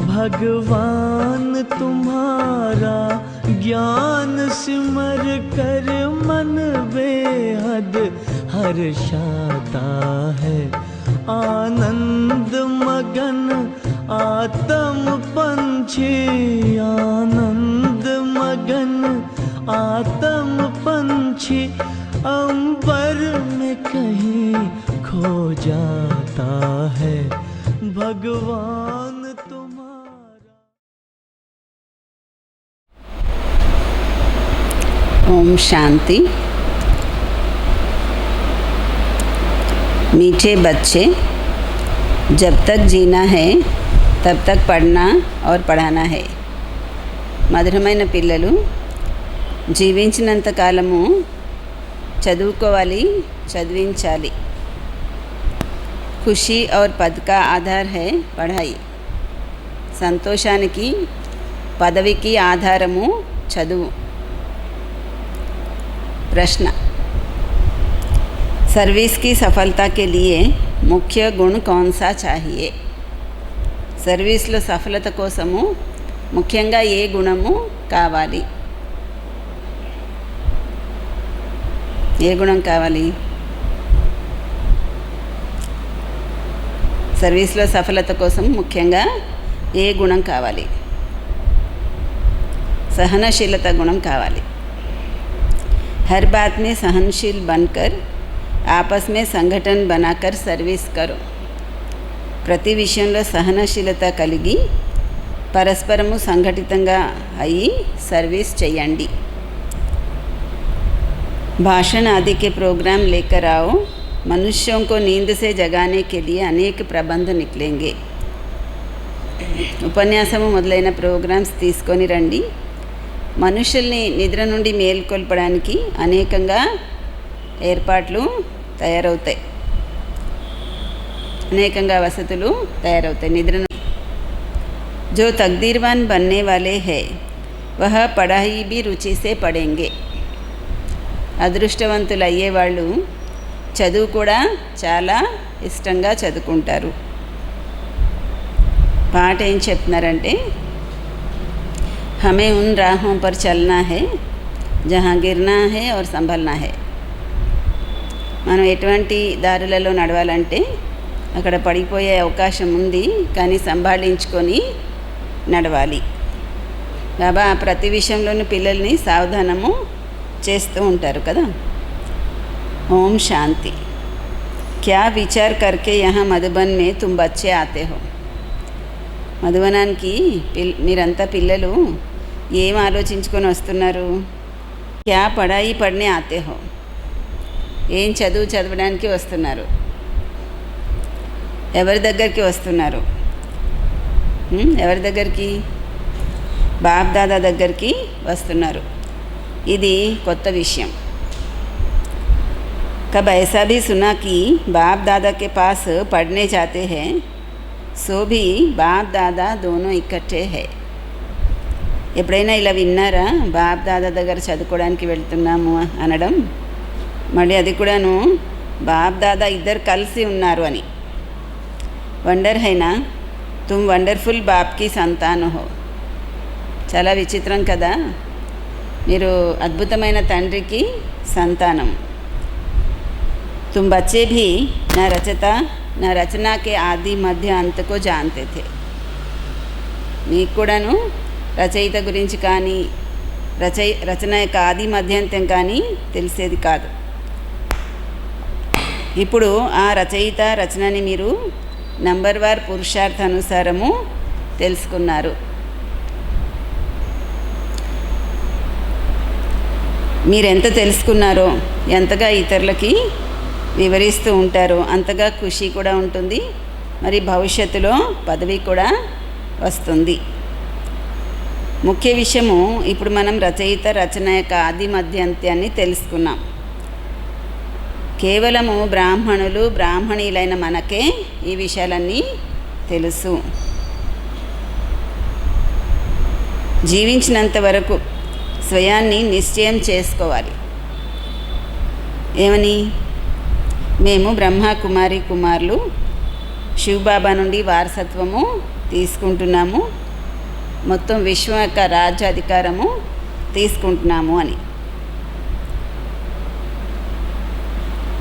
भगवान तुम्हारा ज्ञान सिमर कर मन बेहद हर्षाता है। आनंद मगन आत्म पंछी, आनंद मगन आत्म पंछी अंबर में कहीं खो जाता है। भगवान ओम शांति। मीठे बच्चे, जब तक जीना है तब तक पढ़ना और पढ़ाना है। మధురమైన పిల్లలు, జీవించినంత కాలము చదువుకోవాలి, చదివించాలి। ఖుషి और पद का आधार है पढ़ाई। సంతోషానికి పదవికి ఆధారము చదువు। प्रश्न, सर्विस की सफलता के लिए मुख्य गुण कौन सा चाहिए? సర్వీస్లో సఫలత కోసము ముఖ్యంగా ఏ గుణము కావాలి? ఏ గుణం కావాలి? సర్వీస్లో సఫలత కోసం ముఖ్యంగా ఏ గుణం కావాలి? సహనశీలత గుణం కావాలి। हर बात में सहनशील बनकर आपस में संगठन बनाकर सर्विस करो। ప్రతి విషయంలో సహనశీలత కలిగి పరస్పరము సంఘటితంగా అయి సర్వీస్ చేయండి। भाषण आदि के प्रोग्राम लेकर आओ। मनुष्यों को नींद से जगाने के लिए अनेक प्रबंध निकलेंगे। ఉపన్యాసము మొదలైన ప్రోగ్రామ్స్ తీసుకొని రండి। మనుషుల్ని నిద్ర నుండి మేల్కొల్పడానికి అనేకంగా ఏర్పాట్లు తయారవుతాయి, అనేకంగా వసతులు తయారవుతాయి నిద్ర నుండి। जो तकदीरवान बनने वाले हैं वह पढ़ाई भी रुचि से पढ़ेंगे। అదృష్టవంతులు అయ్యేవాళ్ళు చదువు కూడా చాలా ఇష్టంగా చదువుకుంటారు। పాట ఏం చెప్తున్నారంటే, हमें उन राहों पर चलना है जहाँ गिरना है और संभलना है। మనం ఎటువంటి దారులలో నడవాలంటే అక్కడ పడిపోయే అవకాశం ఉంది, కానీ సంభాళించుకొని నడవాలి। బాబా ప్రతి విషయంలోనూ పిల్లల్ని సావధానము చేస్తూ ఉంటారు కదా। ఓం శాంతి। क्या विचार करके यहाँ मधुबन में तुम बच्चे आते हो? మధువనానికి మీరంతా పిల్లలు ఏం ఆలోచించుకొని వస్తున్నారు? క్యా పడాయి పడనే ఆతే హో, ఏం చదువు చదవడానికి వస్తున్నారు? ఎవరి దగ్గరికి వస్తున్నారు? ఎవరి దగ్గరికి? బాప్ దాదా దగ్గరికి వస్తున్నారు। ఇది కొత్త విషయం। कब ऐसा भी सुना कि बाप दादा के पास पढ़ने जाते हैं, सो भी बाप दादा दोनों इकट्ठे है। ఎప్పుడైనా ఇలా విన్నారా? బాప్ దాదా దగ్గర చదువుకోవడానికి వెళ్తున్నాము అనడం, మళ్ళీ అది కూడాను బాప్ దాదా ఇద్దరు కలిసి ఉన్నారు అని। వండర్ హైనా తుమ్ వండర్ఫుల్ బాప్కి సంతాన హో। చాలా విచిత్రం కదా, మీరు అద్భుతమైన తండ్రికి సంతానం। तुम बच्चे भी न रचता न रचना के आदि मध्य अंत को जानते थे। మీకు కూడాను రచయిత గురించి కానీ రచన యొక్క ఆది మధ్యంతం కానీ తెలిసేది కాదు। ఇప్పుడు ఆ రచయిత రచనని మీరు నంబర్ వార్ పురుషార్థానుసారము తెలుసుకున్నారు। మీరెంత తెలుసుకున్నారో, ఎంతగా ఇతరులకి వివరిస్తూ ఉంటారో అంతగా ఖుషి కూడా ఉంటుంది, మరి భవిష్యత్తులో పదవి కూడా వస్తుంది. ముఖ్య విషయము ఇప్పుడు మనం రచయిత రచన యొక్క ఆది మధ్యాంత్యాన్ని తెలుసుకున్నాం. కేవలము బ్రాహ్మణులు బ్రాహ్మణీలైన మనకే ఈ విషయాలన్నీ తెలుసు. జీవించినంత వరకు స్వయాన్ని నిశ్చయం చేసుకోవాలి. ఏమని? మేము బ్రహ్మ కుమారి కుమారులు శివబాబా నుండి వారసత్వము తీసుకుంటున్నాము, మొత్తం విశ్వం యొక్క రాజ్యాధికారము తీసుకుంటున్నాము అని.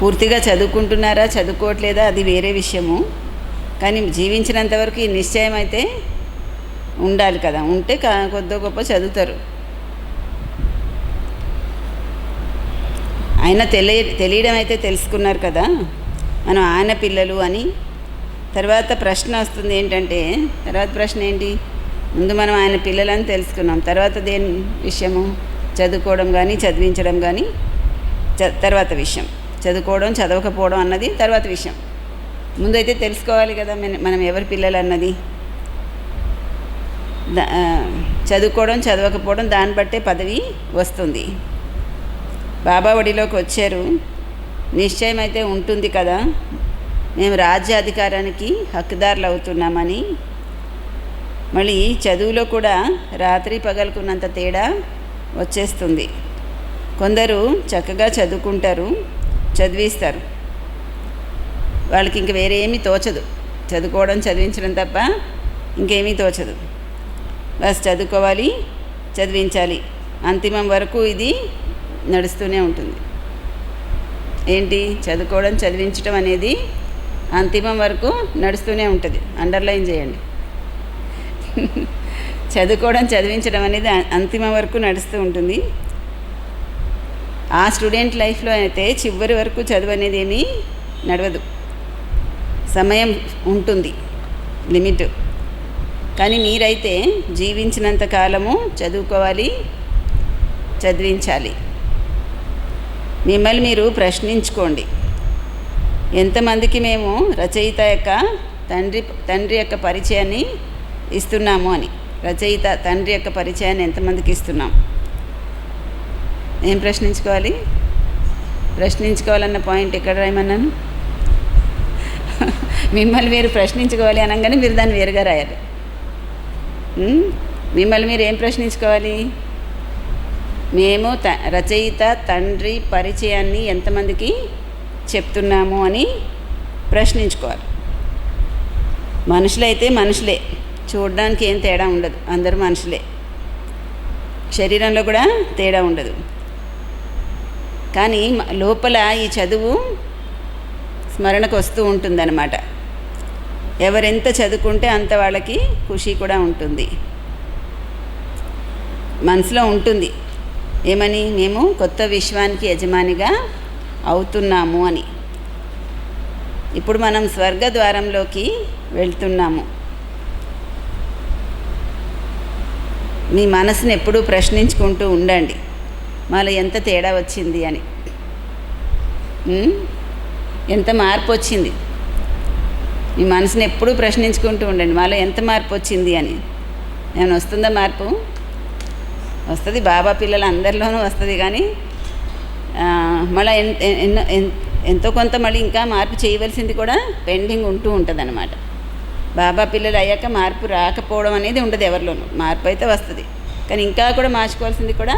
పూర్తిగా చదువుకుంటున్నారా చదువుకోవట్లేదా అది వేరే విషయము. కానీ జీవించినంత వరకు ఈ నిశ్చయం అయితే ఉండాలి కదా. ఉంటే కొద్ది గొప్ప చదువుతారు. ఆయన తెలియడం అయితే తెలుసుకున్నారు కదా, మనం ఆయన పిల్లలు అని. తర్వాత ప్రశ్న వస్తుంది ఏంటంటే, తర్వాత ప్రశ్న ఏంటి? ముందు మనం ఆయన పిల్లలని తెలుసుకున్నాం, తర్వాత దేని విషయము? చదువుకోవడం కానీ చదివించడం కానీ తర్వాత విషయం. చదువుకోవడం చదవకపోవడం అన్నది తర్వాత విషయం. ముందైతే తెలుసుకోవాలి కదా మనం ఎవరి పిల్లలు అన్నది. చదువుకోవడం చదవకపోవడం దాన్ని బట్టే పదవి వస్తుంది. బాబా ఒడిలోకి వచ్చారు, నిశ్చయం అయితే ఉంటుంది కదా, మేము రాజ్యాధికారానికి హక్కుదారులు అవుతున్నామని. మళ్ళీ చదువులో కూడా రాత్రి పగలుకున్నంత తేడా వచ్చేస్తుంది. కొందరు చక్కగా చదువుకుంటారు, చదివిస్తారు, వాళ్ళకి ఇంక వేరే ఏమీ తోచదు, చదువుకోవడం చదివించడం తప్ప ఇంకేమీ తోచదు. బస్ చదువుకోవాలి, చదివించాలి, అంతిమం వరకు ఇది నడుస్తూనే ఉంటుంది. ఏంటి? చదువుకోవడం చదివించడం అనేది అంతిమం వరకు నడుస్తూనే ఉంటుంది. అండర్లైన్ చేయండి. చదువుకోవడం చదివించడం అనేది అంతిమం వరకు నడుస్తూ ఉంటుంది. ఆ స్టూడెంట్ లైఫ్లో అయితే చివరి వరకు చదువు అనేది ఏమీ నడవదు, సమయం ఉంటుంది, లిమిట్. కానీ మీరైతే జీవించినంత కాలము చదువుకోవాలి, చదివించాలి. మిమ్మల్ని మీరు ప్రశ్నించుకోండి, ఎంతమందికి మేము రచయిత యొక్క తండ్రి యొక్క పరిచయాన్ని ఇస్తున్నాము అని. రచయిత తండ్రి యొక్క పరిచయాన్ని ఎంతమందికి ఇస్తున్నాం? ఏం ప్రశ్నించుకోవాలి? ప్రశ్నించుకోవాలన్న పాయింట్ ఎక్కడ రాయమన్నాను? మిమ్మల్ని మీరు ప్రశ్నించుకోవాలి అనగానే మీరు దాన్ని వేరుగా రాయాలి. మిమ్మల్ని మీరు ఏం ప్రశ్నించుకోవాలి? మేము రచయిత తండ్రి పరిచయాన్ని ఎంతమందికి చెప్తున్నాము అని ప్రశ్నించుకోవాలి. మనుషులైతే మనుషులే, చూడడానికి ఏం తేడా ఉండదు, అందరూ మనుషులే. శరీరంలో కూడా తేడా ఉండదు. కానీ లోపల ఈ చదువు స్మరణకు వస్తూ ఉంటుందన్నమాట. ఎవరెంత చదువుకుంటే అంత వాళ్ళకి ఖుషి కూడా ఉంటుంది. మనసులో ఉంటుంది ఏమని? మేము కొత్త విశ్వానికి యజమానిగా అవుతున్నాము అని. ఇప్పుడు మనం స్వర్గద్వారంలోకి వెళ్తున్నాము. మీ మనసుని ఎప్పుడూ ప్రశ్నించుకుంటూ ఉండండి, మాలో ఎంత తేడా వచ్చింది అని, ఎంత మార్పు వచ్చింది. మీ మనసుని ఎప్పుడూ ప్రశ్నించుకుంటూ ఉండండి, మాలో ఎంత మార్పు వచ్చింది అని. ఏమైనా వస్తుందా మార్పు? వస్తుంది, బాబా పిల్లలు అందరిలోనూ వస్తుంది. కానీ మళ్ళీ ఎంతో కొంత మళ్ళీ ఇంకా మార్పు చేయవలసింది కూడా పెండింగ్ ఉంటూ ఉంటుంది అన్నమాట. బాబా పిల్లలు అయ్యాక మార్పు రాకపోవడం అనేది ఉండదు ఎవరిలోనూ, మార్పు అయితే వస్తుంది. కానీ ఇంకా కూడా మార్చుకోవాల్సింది కూడా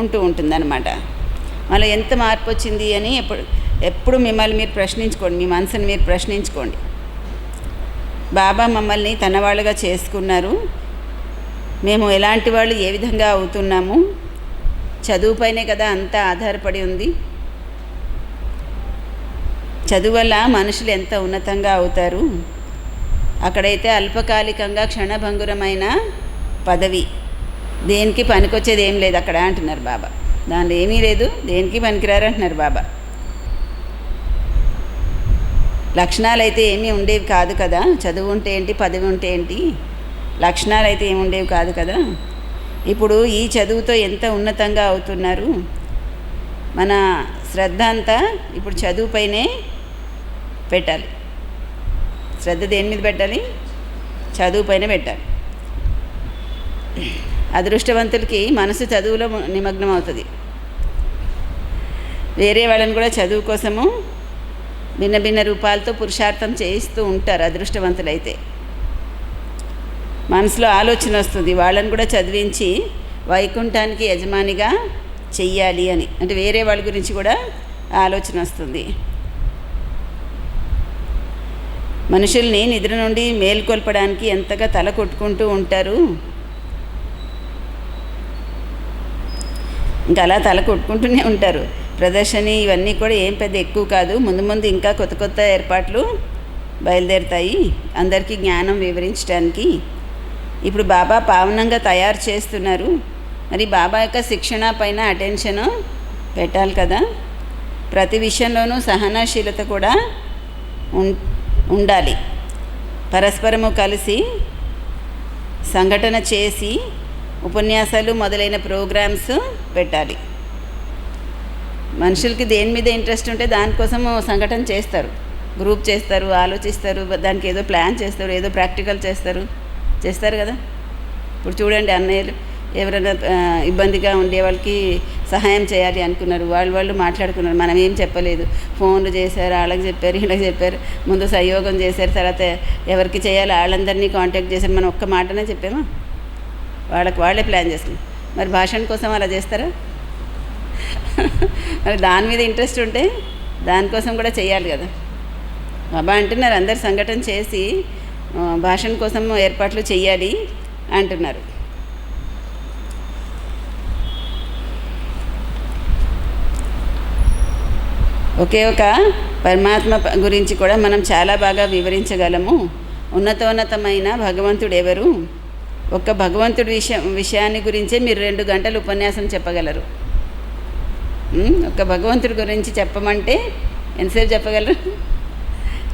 ఉంటూ ఉంటుంది అన్నమాట. మళ్ళీ ఎంత మార్పు వచ్చింది అని ఎప్పుడు మిమ్మల్ని మీరు ప్రశ్నించుకోండి, మీ మనసుని మీరు ప్రశ్నించుకోండి. బాబా మమ్మల్ని తన వాళ్ళుగా చేసుకున్నారు, మేము ఎలాంటి వాళ్ళు, ఏ విధంగా అవుతున్నాము? చదువుపైనే కదా అంతా ఆధారపడి ఉంది. చదువు వల్ల మనుషులు ఎంత ఉన్నతంగా అవుతారు. అక్కడైతే అల్పకాలికంగా క్షణభంగురమైన పదవి, దేనికి పనికొచ్చేది ఏం లేదు అక్కడ అంటున్నారు బాబా. దానిలో ఏమీ లేదు, దేనికి పనికిరారు అంటున్నారు బాబా. లక్షణాలు అయితే ఏమీ ఉండేవి కాదు కదా, చదువు ఉంటే ఏంటి, పదవి ఉంటే ఏంటి, లక్షణాలు అయితే ఏమి ఉండేవి కాదు కదా. ఇప్పుడు ఈ చదువుతో ఎంత ఉన్నతంగా అవుతున్నారు. మన శ్రద్ధ అంతా ఇప్పుడు చదువుపైనే పెట్టాలి. శ్రద్ధ దేని మీద పెట్టాలి? చదువు పైన పెట్టాలి. అదృష్టవంతులకి మనసు చదువులో నిమగ్నం అవుతుంది. వేరే వాళ్ళని కూడా చదువు కోసము భిన్న భిన్న రూపాలతో పురుషార్థం చేయిస్తూ ఉంటారు. అదృష్టవంతులైతే మనసులో ఆలోచన వస్తుంది, వాళ్ళని కూడా చదివించి వైకుంఠానికి యజమానిగా చెయ్యాలి అని. అంటే వేరే వాళ్ళ గురించి కూడా ఆలోచన వస్తుంది. మనుషుల్ని నిద్ర నుండి మేల్కొల్పడానికి ఎంతగా తల కొట్టుకుంటూ ఉంటారు. ఇంకా అలా తల కొట్టుకుంటూనే ఉంటారు. ప్రదర్శని ఇవన్నీ కూడా ఏం పెద్ద ఎక్కువ కాదు. ముందు ముందు ఇంకా కొత్త కొత్త ఏర్పాట్లు బయలుదేరుతాయి అందరికీ జ్ఞానం వివరించడానికి. ఇప్పుడు బాబా పావనంగా తయారు చేస్తున్నారు. మరి బాబా యొక్క శిక్షణ పైన అటెన్షన్ పెట్టాలి కదా. ప్రతి విషయంలోనూ సహనశీలత కూడా ఉండాలి. పరస్పరము కలిసి సంఘటన చేసి ఉపన్యాసాలు మొదలైన ప్రోగ్రామ్స్ పెట్టాలి. మనుషులకి దేని మీద ఇంట్రెస్ట్ ఉంటే దానికోసము సంఘటన చేస్తారు, గ్రూప్ చేస్తారు, ఆలోచిస్తారు, దానికి ఏదో ప్లాన్ చేస్తారు, ఏదో ప్రాక్టికల్ చేస్తారు కదా. ఇప్పుడు చూడండి, అన్నయ్యలు ఎవరైనా ఇబ్బందిగా ఉండే వాళ్ళకి సహాయం చేయాలి అనుకున్నారు, వాళ్ళు మాట్లాడుకున్నారు, మనం ఏం చెప్పలేదు, ఫోన్లు చేశారు, వాళ్ళకి చెప్పారు, వీళ్ళకి చెప్పారు, ముందు సహయోగం చేశారు, తర్వాత ఎవరికి చేయాలి వాళ్ళందరినీ కాంటాక్ట్ చేశారు. మనం ఒక్క మాటనే చెప్పామా? వాళ్ళే ప్లాన్ చేస్తున్నాం. మరి భాషణ కోసం అలా చేస్తారా? మరి దాని మీద ఇంట్రెస్ట్ ఉంటే దానికోసం కూడా చేయాలి కదా. బాబా అంటున్నారు అందరు సంఘటన చేసి భాషణ కోసం ఏర్పాట్లు చెయ్యాలి అంటున్నారు. ఒకే ఒక పరమాత్మ గురించి కూడా మనం చాలా బాగా వివరించగలము. ఉన్నతోన్నతమైన భగవంతుడు ఎవరు? ఒక్క భగవంతుడి విషయాన్ని గురించే మీరు 2 గంటలు ఉపన్యాసం చెప్పగలరు. ఒక్క భగవంతుడి గురించి చెప్పమంటే ఎంతసేపు చెప్పగలరు?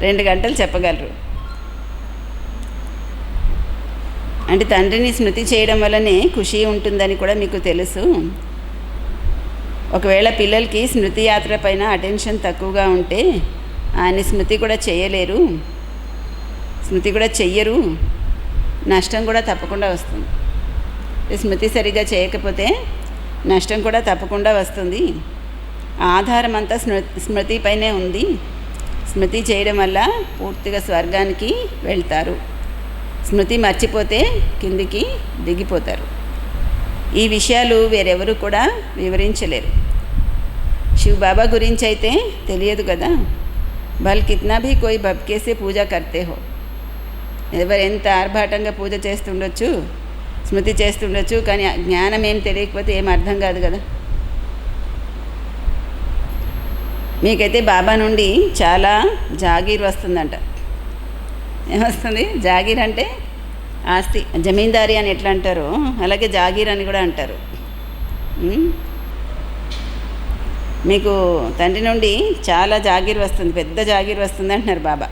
2 గంటలు చెప్పగలరు. అంటే తండ్రిని స్మృతి చేయడం వల్లనే ఖుషి ఉంటుందని కూడా మీకు తెలుసు. ఒకవేళ పిల్లలకి స్మృతి యాత్ర పైన అటెన్షన్ తక్కువగా ఉంటే ఆయన స్మృతి కూడా చెయ్యరు, నష్టం కూడా తప్పకుండా వస్తుంది. స్మృతి సరిగ్గా చేయకపోతే నష్టం కూడా తప్పకుండా వస్తుంది. ఆధారం అంతా స్మృతి పైనే ఉంది. స్మృతి చేయడం వల్ల పూర్తిగా స్వర్గానికి వెళ్తారు. స్మృతి మర్చిపోతే కిందికి దిగిపోతారు. ఈ విషయాలు వేరెవరు కూడా వివరించలేరు. శివ బాబా గురించి అయితే తెలియదు కదా. బల్ కిత్నా భీ కోయి భబ్కేసే పూజ కర్తే హో, ఎవరు ఎంత ఆర్భాటంగా పూజ చేస్తుండొచ్చు, స్మృతి చేస్తుండొచ్చు, కానీ జ్ఞానం ఏం తెలియకపోతే ఏం అర్థం కాదు కదా. మీకైతే బాబా నుండి చాలా జాగీర్ వస్తుందంట. ఏమొస్తుంది? జాగీర్ అంటే ఆస్తి, జమీందారీ అని ఎట్లా అంటారో అలాగే జాగీర్ అని కూడా అంటారు. మీకు తండ్రి నుండి చాలా జాగీర్ వస్తుంది, పెద్ద జాగీర్ వస్తుంది అంటున్నారు బాబా.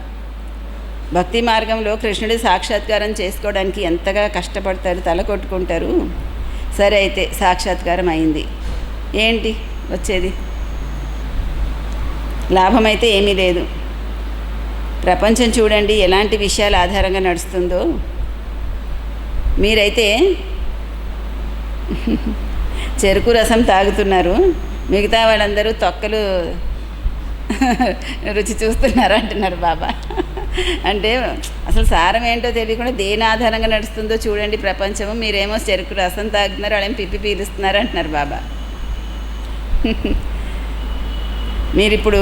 భక్తి మార్గంలో కృష్ణుడి సాక్షాత్కారం చేసుకోవడానికి ఎంతగా కష్టపడతారు, తల కొట్టుకుంటారు. సరే అయితే సాక్షాత్కారం అయింది, ఏంటి వచ్చేది? లాభమైతే ఏమీ లేదు. ప్రపంచం చూడండి ఎలాంటి విషయాల ఆధారంగా నడుస్తుందో. మీరైతే చెరుకు రసం తాగుతున్నారు, మిగతా వాళ్ళందరూ తొక్కలు రుచి చూస్తున్నారు అంటున్నారు బాబా. అంటే అసలు సారం ఏంటో తెలియకుండా దేని ఆధారంగా నడుస్తుందో చూడండి ప్రపంచము. మీరేమో చెరుకు రసం తాగుతున్నారు, వాళ్ళేమో పిప్పి పీలుస్తున్నారు అంటున్నారు బాబా. మీరిప్పుడు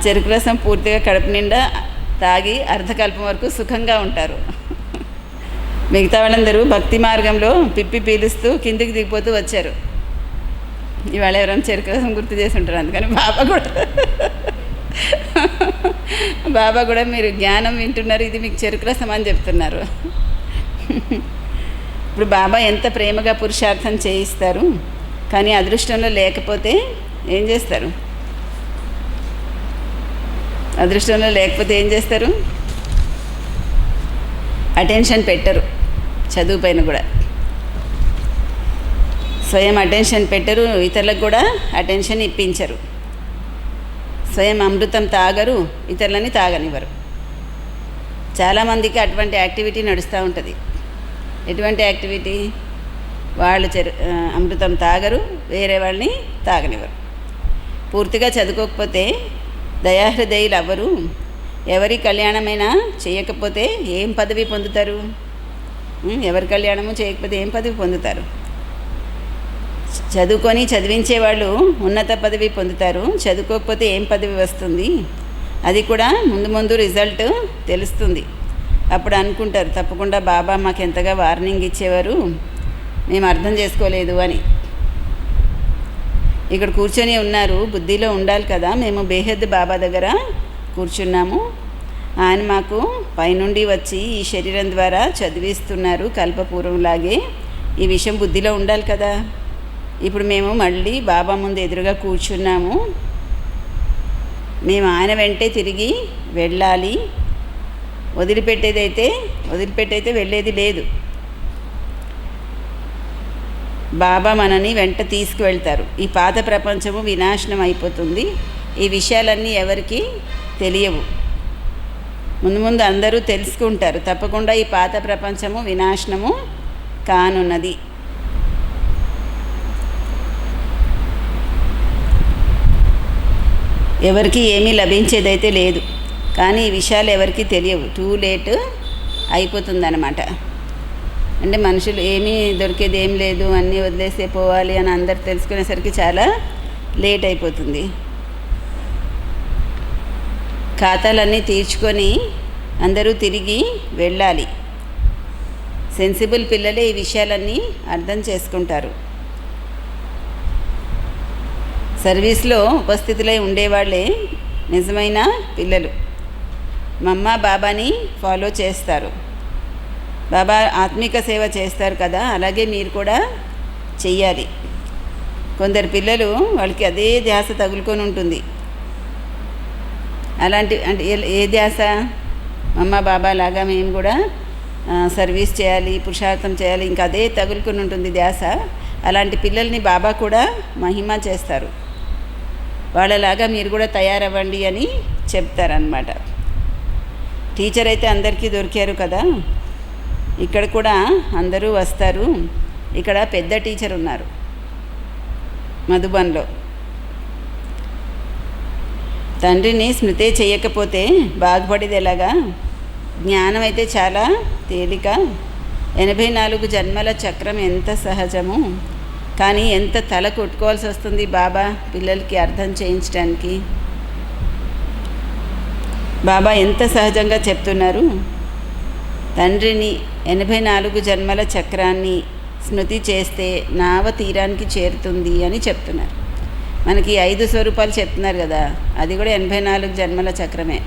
చెరుకు రసం పూర్తిగా కడుపు నిండా తాగి అర్ధకల్పం వరకు సుఖంగా ఉంటారు. మిగతా వాళ్ళందరూ భక్తి మార్గంలో పిప్పి పీలుస్తూ కిందికి దిగిపోతూ వచ్చారు. ఇవాళ ఎవరైనా చెరుకు రసం గుర్తు చేసి ఉంటారు. అందుకని బాబా కూడా మీరు జ్ఞానం వింటున్నారు, ఇది మీకు చెరుకు రసం అని చెప్తున్నారు. ఇప్పుడు బాబా ఎంత ప్రేమగా పురుషార్థం చేయిస్తారు, కానీ అదృష్టంలో లేకపోతే ఏం చేస్తారు? అదృష్టంలో లేకపోతే ఏం చేస్తారు? అటెన్షన్ పెట్టరు. చదువు పైన కూడా స్వయం అటెన్షన్ పెట్టరు, ఇతరులకు కూడా అటెన్షన్ ఇప్పించరు. స్వయం అమృతం తాగరు, ఇతరులని తాగనివ్వరు. చాలామందికి అటువంటి యాక్టివిటీ నడుస్తూ ఉంటుంది. ఎటువంటి యాక్టివిటీ? వాళ్ళు అమృతం తాగరు, వేరే వాళ్ళని తాగనివ్వరు. పూర్తిగా చదువుకోకపోతే దయాహృదయులు అవ్వరు. ఎవరి కళ్యాణమైనా చేయకపోతే ఏం పదవి పొందుతారు? ఎవరి కళ్యాణము చేయకపోతే ఏం పదవి పొందుతారు? చదువుకొని చదివించేవాళ్ళు ఉన్నత పదవి పొందుతారు. చదువుకోకపోతే ఏం పదవి వస్తుంది? అది కూడా ముందు ముందు రిజల్ట్ తెలుస్తుంది. అప్పుడు అనుకుంటారు, తప్పకుండా బాబా మాకు ఎంతగా వార్నింగ్ ఇచ్చేవారు, మేము అర్థం చేసుకోలేదు అని. ఇక్కడ కూర్చొని ఉన్నారు, బుద్ధిలో ఉండాలి కదా. మేము బేహద్ బాబా దగ్గర కూర్చున్నాము. ఆయన మాకు పైనుండి వచ్చి ఈ శరీరం ద్వారా చదివిస్తున్నారు కల్పపూర్వంలాగే. ఈ విషయం బుద్ధిలో ఉండాలి కదా. ఇప్పుడు మేము మళ్ళీ బాబా ముందు ఎదురుగా కూర్చున్నాము. మేము ఆయన వెంటే తిరిగి వెళ్ళాలి. వదిలిపెట్టయితే వెళ్ళేది లేదు. బాబా మనని వెంట తీసుకువెళ్తారు. ఈ పాత ప్రపంచము వినాశనం అయిపోతుంది. ఈ విషయాలన్నీ ఎవరికి తెలియవు. ముందు ముందు అందరూ తెలుసుకుంటారు. తప్పకుండా ఈ పాత ప్రపంచము వినాశనము కానున్నది. ఎవరికి ఏమీ లభించేదైతే లేదు. కానీ ఈ విషయాలు ఎవరికి తెలియవు. టూ లేట్ అయిపోతుందన్నమాట. అంటే మనుషులు ఏమీ దొరికేది ఏం లేదు, అన్నీ వదిలేసే పోవాలి అని అందరు తెలుసుకునేసరికి చాలా లేట్ అయిపోతుంది. ఖాతాలన్నీ తీర్చుకొని అందరూ తిరిగి వెళ్ళాలి. సెన్సిబుల్ పిల్లలే ఈ విషయాలన్నీ అర్థం చేసుకుంటారు. సర్వీస్లో ఉపస్థితులై ఉండేవాళ్ళే నిజమైన పిల్లలు. మమ్మ బాబాని ఫాలో చేస్తారు. బాబా ఆత్మిక సేవ చేస్తారు కదా, అలాగే మీరు కూడా చెయ్యాలి. కొందరు పిల్లలు వాళ్ళకి అదే ధ్యాస తగులుకొని ఉంటుంది. అంటే ఏ ధ్యాస? మమ్మ బాబా లాగా మేము కూడా సర్వీస్ చేయాలి, పురుషార్థం చేయాలి, ఇంకా అదే తగులుకొని ఉంటుంది ధ్యాస. అలాంటి పిల్లల్ని బాబా కూడా మహిమ చేస్తారు. వాళ్ళలాగా మీరు కూడా తయారవ్వండి అని చెప్తారనమాట. టీచర్ అయితే అందరికీ దొరికారు కదా, ఇక్కడ కూడా అందరూ వస్తారు. ఇక్కడ పెద్ద టీచర్ ఉన్నారు మధుబన్లో. తండ్రిని స్మృతే చేయకపోతే బాగుపడేది ఎలాగా? జ్ఞానం అయితే చాలా తేలిక. 84 జన్మల చక్రం ఎంత సహజము. కానీ ఎంత తల కొట్టుకోవాల్సి వస్తుంది బాబా పిల్లలకి అర్థం చేయించడానికి. బాబా ఎంత సహజంగా చెప్తున్నారు. తండ్రిని 84 జన్మల చక్రాన్ని స్మృతి చేస్తే నావ తీరానికి చేరుతుంది అని చెప్తున్నారు. మనకి 5 స్వరూపాలు చెప్తున్నారు కదా, అది కూడా 84 జన్మల చక్రమే.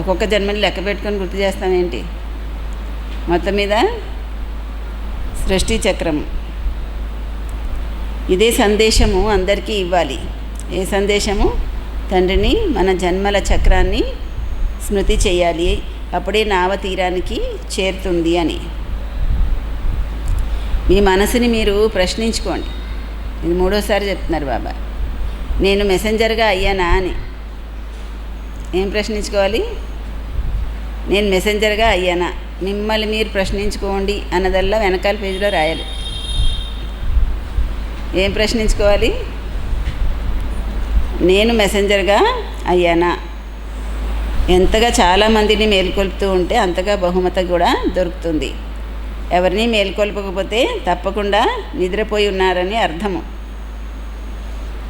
ఒక్కొక్క జన్మని లెక్క పెట్టుకొని గుర్తు చేస్తామేంటి? మొత్తం మీద సృష్టి చక్రం. ఇదే సందేశము అందరికీ ఇవ్వాలి. ఏ సందేశము? తండ్రిని మన జన్మల చక్రాన్ని స్మృతి చేయాలి, అప్పుడే నావ తీరానికి చేరుతుంది అని. మీ మనసుని మీరు ప్రశ్నించుకోండి. ఇది 3వసారి చెప్తున్నారు బాబా. నేను మెసెంజర్గా అయ్యానా అని. ఏం ప్రశ్నించుకోవాలి? నేను మెసెంజర్గా అయ్యానా? మిమ్మల్ని మీరు ప్రశ్నించుకోండి అన్నదల్లా వెనకాల పేజీలో రాయాలి. ఏం ప్రశ్నించుకోవాలి? నేను మెసెంజర్గా అయ్యానా? ఎంతగా చాలామందిని మేల్కొల్పుతూ ఉంటే అంతగా బహుమతి కూడా దొరుకుతుంది. ఎవరిని మేల్కొల్పకపోతే తప్పకుండా నిద్రపోయి ఉన్నారని అర్థము.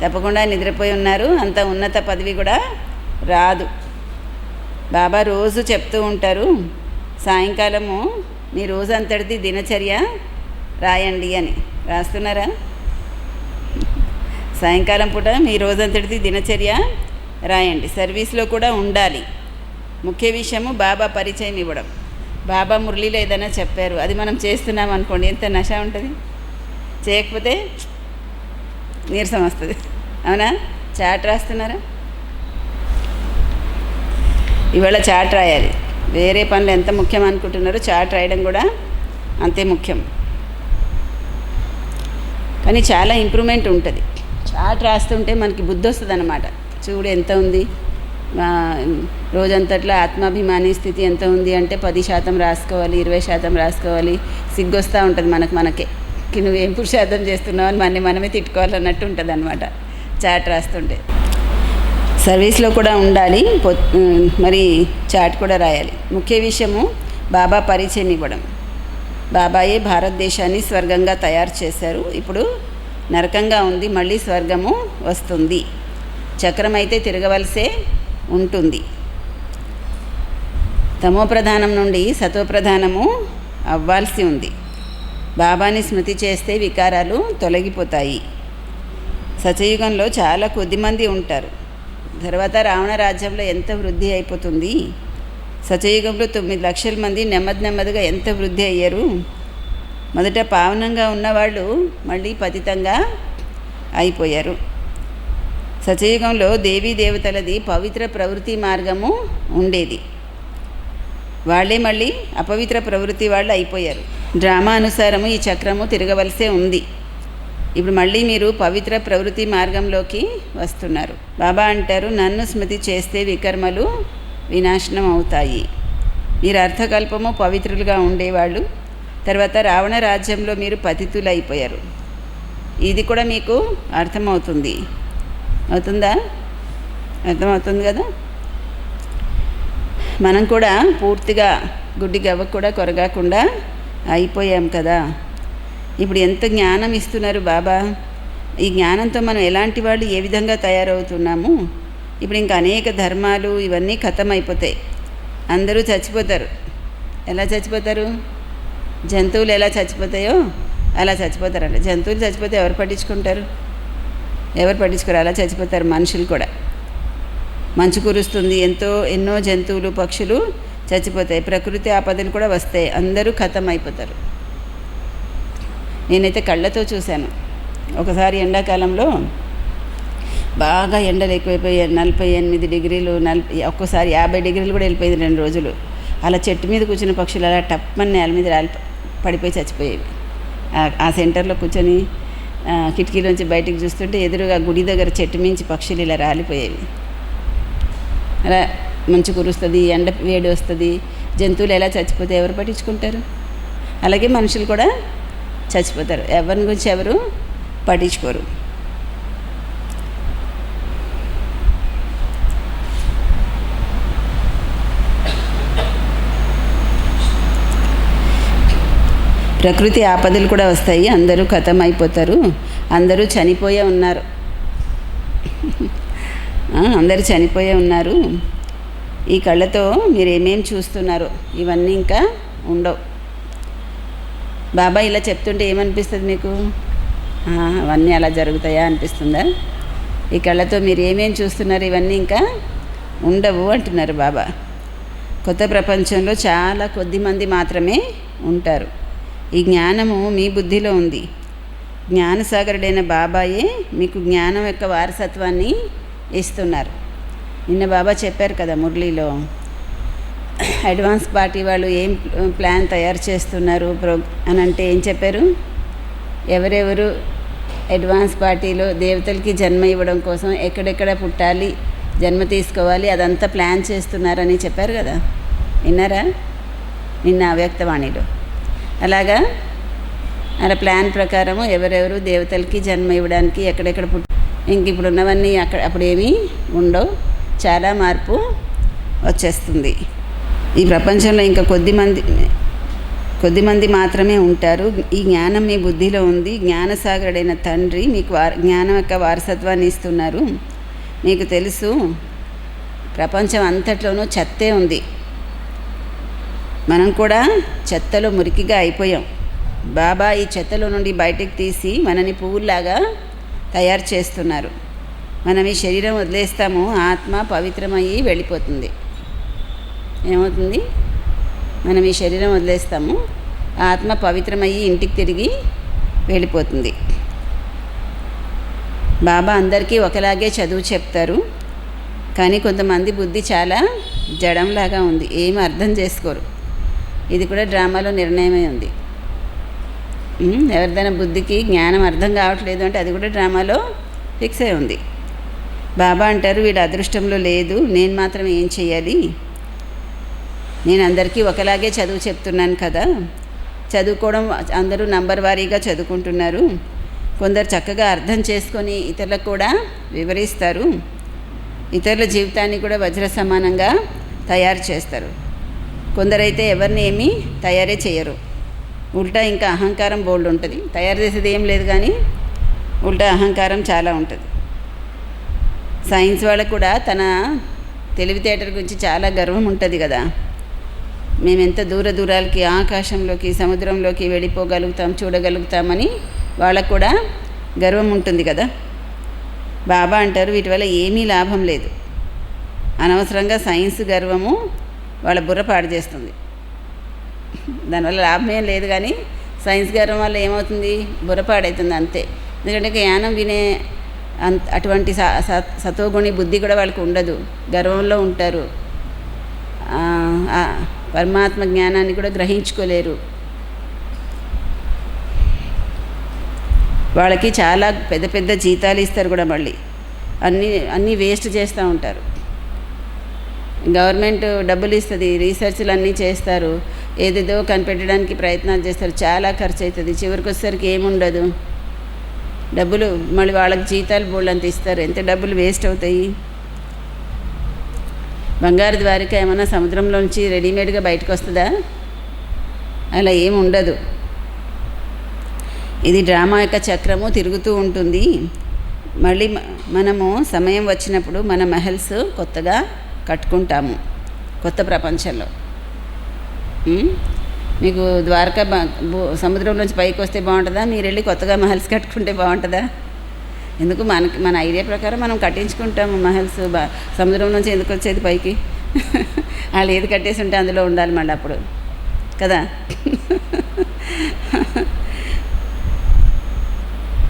తప్పకుండా నిద్రపోయి ఉన్నారు, అంత ఉన్నత పదవి కూడా రాదు. బాబా రోజు చెప్తూ ఉంటారు, సాయంకాలము మీ రోజంతటిది దినచర్య రాయండి అని. రాస్తున్నారా? సాయంకాలం పూట మీ రోజంతటిది దినచర్య రాయండి. సర్వీస్లో కూడా ఉండాలి. ముఖ్య విషయము బాబా పరిచయం ఇవ్వడం. బాబా మురళీలో ఏదైనా చెప్పారు, అది మనం చేస్తున్నాం అనుకోండి, ఎంత నష ఉంటుంది. చేయకపోతే నీరసం వస్తుంది. అవునా? చాట్ రాస్తున్నారా? ఇవాళ చాట్ రాయాలి. వేరే పనులు ఎంత ముఖ్యం అనుకుంటున్నారో చాట్ రాయడం కూడా అంతే ముఖ్యం. కానీ చాలా ఇంప్రూవ్మెంట్ ఉంటుంది. చాట్ రాస్తుంటే మనకి బుద్ధి వస్తుంది అన్నమాట. చూడు ఎంత ఉంది, రోజంతట్లో ఆత్మాభిమాని స్థితి ఎంత ఉంది అంటే 10% రాసుకోవాలి, 20% రాసుకోవాలి. సిగ్గొస్తూ ఉంటుంది మనకే నువ్వేం పురుషార్థం చేస్తున్నావు అని మనమే తిట్టుకోవాలన్నట్టు ఉంటుంది అనమాట చాట్ రాస్తుంటే. సర్వీస్లో కూడా ఉండాలి, మరి చాట్ కూడా రాయాలి. ముఖ్య విషయము బాబా పరిచయం ఇవ్వడం. బాబాయే భారతదేశాన్ని స్వర్గంగా తయారు చేశారు. ఇప్పుడు నరకంగా ఉంది, మళ్ళీ స్వర్గము వస్తుంది. చక్రం అయితే తిరగవలసే ఉంటుంది. తమోప్రధానం నుండి సతోప్రధానము అవ్వాల్సి ఉంది. బాబాని స్మృతి చేస్తే వికారాలు తొలగిపోతాయి. సత్యయుగంలో చాలా కొద్దిమంది ఉంటారు. తర్వాత రావణ రాజ్యంలో ఎంత వృద్ధి అయిపోతుంది. సత్యయుగంలో 9 లక్షల మంది నెమ్మదిగా ఎంత వృద్ధి అయ్యారు. మొదట పావనంగా ఉన్నవాళ్ళు మళ్ళీ పతితంగా అయిపోయారు. సత్యయుగంలో దేవీ దేవతలది పవిత్ర ప్రవృత్తి మార్గము ఉండేది. వాళ్ళే మళ్ళీ అపవిత్ర ప్రవృత్తి వాళ్ళు అయిపోయారు. డ్రామా అనుసారము ఈ చక్రము తిరగవలసే ఉంది. ఇప్పుడు మళ్ళీ మీరు పవిత్ర ప్రవృత్తి మార్గంలోకి వస్తున్నారు. బాబా అంటారు, నన్ను స్మృతి చేస్తే వికర్మలు వినాశనం అవుతాయి. మీరు అర్థకల్పము పవిత్రులుగా ఉండేవాళ్ళు, తర్వాత రావణ రాజ్యంలో మీరు పతితులు అయిపోయారు. ఇది కూడా మీకు అర్థమవుతుంది. అవుతుందా? అర్థమవుతుంది కదా. మనం కూడా పూర్తిగా గుడ్డి గవ్వ కూడా కొరగాకుండా అయిపోయాం కదా. ఇప్పుడు ఎంత జ్ఞానం ఇస్తున్నారు బాబా. ఈ జ్ఞానంతో మనం ఎలాంటి వాళ్ళు ఏ విధంగా తయారవుతున్నాము. ఇప్పుడు ఇంకా అనేక ధర్మాలు ఇవన్నీ ఖతం అయిపోతాయి. అందరూ చచ్చిపోతారు. ఎలా చచ్చిపోతారు? జంతువులు ఎలా చచ్చిపోతాయో అలా చచ్చిపోతారంట. జంతువులు చచ్చిపోతే ఎవరు పట్టించుకుంటారు? ఎవరు పట్టించుకోరు. అలా చచ్చిపోతారు మనుషులు కూడా. మంచు కురుస్తుంది, ఎన్నో జంతువులు పక్షులు చచ్చిపోతాయి. ప్రకృతి ఆపదలు కూడా వస్తాయి. అందరూ ఖతం అయిపోతారు. నేనైతే కళ్ళతో చూశాను. ఒకసారి ఎండాకాలంలో బాగా ఎండలు ఎక్కువైపోయి 48 డిగ్రీలు, ఒక్కోసారి 50 డిగ్రీలు కూడా వెళ్ళిపోయింది 2 రోజులు. అలా చెట్టు మీద కూర్చున్న పక్షులు అలా టప్పని నేల మీద పడిపోయి చచ్చిపోయేవి. ఆ సెంటర్లో కూర్చొని కిటికీలోంచి బయటికి చూస్తుంటే ఎదురుగా గుడి దగ్గర చెట్టు మించి పక్షులు ఇలా రాలిపోయేవి. అలా మంచు కురుస్తుంది, ఎండ వేడి వస్తుంది, జంతువులు ఎలా చచ్చిపోతే ఎవరు పట్టించుకుంటారు? అలాగే మనుషులు కూడా చచ్చిపోతారు. ఎవరి గురించి ఎవరు పట్టించుకోరు. ప్రకృతి ఆపదలు కూడా వస్తాయి. అందరూ ఖతం అయిపోతారు. అందరూ చనిపోయే ఉన్నారు. అందరూ చనిపోయే ఉన్నారు. ఈ కళ్ళతో మీరు ఏమేం చూస్తున్నారు ఇవన్నీ ఇంకా ఉండవు. బాబా ఇలా చెప్తుంటే ఏమనిపిస్తుంది మీకు? అవన్నీ అలా జరుగుతాయా అనిపిస్తుందా? ఈ కళ్ళతో మీరు ఏమేం చూస్తున్నారు ఇవన్నీ ఇంకా ఉండవు అంటున్నారు బాబా. కొత్త ప్రపంచంలో చాలా కొద్ది మంది మాత్రమే ఉంటారు. ఈ జ్ఞానము మీ బుద్ధిలో ఉంది. జ్ఞానసాగరుడైన బాబాయే మీకు జ్ఞానం యొక్క వారసత్వాన్ని ఇస్తున్నారు. నిన్న బాబా చెప్పారు కదా మురళీలో, అడ్వాన్స్ పార్టీ వాళ్ళు ఏం ప్లాన్ తయారు చేస్తున్నారు అని అంటే ఏం చెప్పారు? ఎవరెవరు అడ్వాన్స్ పార్టీలో దేవతలకి జన్మ ఇవ్వడం కోసం ఎక్కడెక్కడ పుట్టాలి, జన్మ తీసుకోవాలి, అదంతా ప్లాన్ చేస్తున్నారని చెప్పారు కదా. విన్నారా నిన్న అవ్యక్తవాణిలో? అలాగా అలా ప్లాన్ ప్రకారము ఎవరెవరు దేవతలకి జన్మ ఇవ్వడానికి ఎక్కడెక్కడ ఇంక ఇప్పుడు ఉన్నవన్నీ అప్పుడు ఏమీ ఉండవు. చాలా మార్పు వచ్చేస్తుంది. ఈ ప్రపంచంలో ఇంకా కొద్దిమంది మాత్రమే ఉంటారు. ఈ జ్ఞానం మీ బుద్ధిలో ఉంది. జ్ఞానసాగరుడైన తండ్రి మీకు జ్ఞానం యొక్క వారసత్వాన్ని ఇస్తున్నారు. మీకు తెలుసు ప్రపంచం అంతట్లోనూ చెత్తే ఉంది. మనం కూడా చెత్తలో మురికిగా అయిపోయాం. బాబా ఈ చెత్తలో నుండి బయటకు తీసి మనని పువ్వుల్లాగా తయారు చేస్తున్నారు. మనం ఈ శరీరం వదిలేస్తాము, ఆత్మ పవిత్రమయ్యి వెళ్ళిపోతుంది. ఏమవుతుంది? మనం ఈ శరీరం వదిలేస్తాము, ఆత్మ పవిత్రమయ్యి ఇంటికి తిరిగి వెళ్ళిపోతుంది. బాబా అందరికీ ఒకలాగే చదువు చెప్తారు. కానీ కొంతమంది బుద్ధి చాలా జడంలాగా ఉంది, ఏమి అర్థం చేసుకోరు. ఇది కూడా డ్రామాలో నిర్ణయమై ఉంది. ఎవరిదైనా బుద్ధికి జ్ఞానం అర్థం కావట్లేదు అంటే అది కూడా డ్రామాలో ఫిక్స్ అయి ఉంది. బాబా అంటారు, వీడు అదృష్టంలో లేదు, నేను మాత్రం ఏం చేయాలి? నేను అందరికీ ఒకలాగే చదువు చెప్తున్నాను కదా. చదువుకోవడం అందరూ నంబర్ వారీగా చదువుకుంటున్నారు. కొందరు చక్కగా అర్థం చేసుకొని ఇతరులకు కూడా వివరిస్తారు. ఇతరుల జీవితాన్ని కూడా వజ్ర సమానంగా తయారు చేస్తారు. కొందరైతే ఎవరిని ఏమీ తయారే చేయరు. ఉల్టా ఇంకా అహంకారం బోల్డ్ ఉంటుంది. తయారు చేసేది ఏం లేదు, కానీ ఉల్టా అహంకారం చాలా ఉంటుంది. సైన్స్ వాళ్ళకు కూడా తన తెలివితేటల గురించి చాలా గర్వం ఉంటుంది కదా. మేము ఎంత దూరాలకి, ఆకాశంలోకి, సముద్రంలోకి వెళ్ళిపోగలుగుతాం, చూడగలుగుతామని వాళ్ళకు కూడా గర్వం ఉంటుంది కదా. బాబా అంటారు, వీటి వల్ల ఏమీ లాభం లేదు. అనవసరంగా సైన్స్ గర్వము వాళ్ళ బుర్ర పాడు చేస్తుంది. దానివల్ల లాభమేం లేదు, కానీ సైన్స్ గర్వం వల్ల ఏమవుతుంది? బుర్ర పాడవుతుంది అంతే. ఎందుకంటే జ్ఞానం వినే అటువంటి సతోగుణి బుద్ధి కూడా వాళ్ళకి ఉండదు. గర్వంలో ఉంటారు. పరమాత్మ జ్ఞానాన్ని కూడా గ్రహించుకోలేరు. వాళ్ళకి చాలా పెద్ద పెద్ద జీతాలు ఇస్తారు కూడా, మళ్ళీ అన్నీ వేస్ట్ చేస్తూ ఉంటారు. గవర్నమెంట్ డబ్బులు ఇస్తుంది, రీసెర్చ్లు అన్నీ చేస్తారు, ఏదేదో కనిపెట్టడానికి ప్రయత్నాలు చేస్తారు, చాలా ఖర్చు అవుతుంది. చివరికి వచ్చేసరికి ఏముండదు. డబ్బులు మళ్ళీ వాళ్ళకి జీతాలు బోల్డ్ అంత ఇస్తారు, ఎంత డబ్బులు వేస్ట్ అవుతాయి. బంగారు ద్వారిక ఏమన్నా సముద్రంలోంచి రెడీమేడ్గా బయటకు వస్తుందా? అలా ఏమి ఉండదు. ఇది డ్రామా యొక్క చక్రము తిరుగుతూ ఉంటుంది. మళ్ళీ మనము సమయం వచ్చినప్పుడు మన మహల్స్ కొత్తగా కట్టుకుంటాము కొత్త ప్రపంచంలో. మీకు ద్వారకా సముద్రంలోంచి పైకి వస్తే బాగుంటుందా, మీరు వెళ్ళి కొత్తగా మహల్స్ కట్టుకుంటే బాగుంటుందా? ఎందుకు మన ఐడియా ప్రకారం మనం కట్టించుకుంటాము మహల్స్. సముద్రం నుంచి ఎందుకు వచ్చేది పైకి? వాళ్ళు ఏది కట్టేసి ఉంటే అందులో ఉండాలి మళ్ళీ అప్పుడు కదా.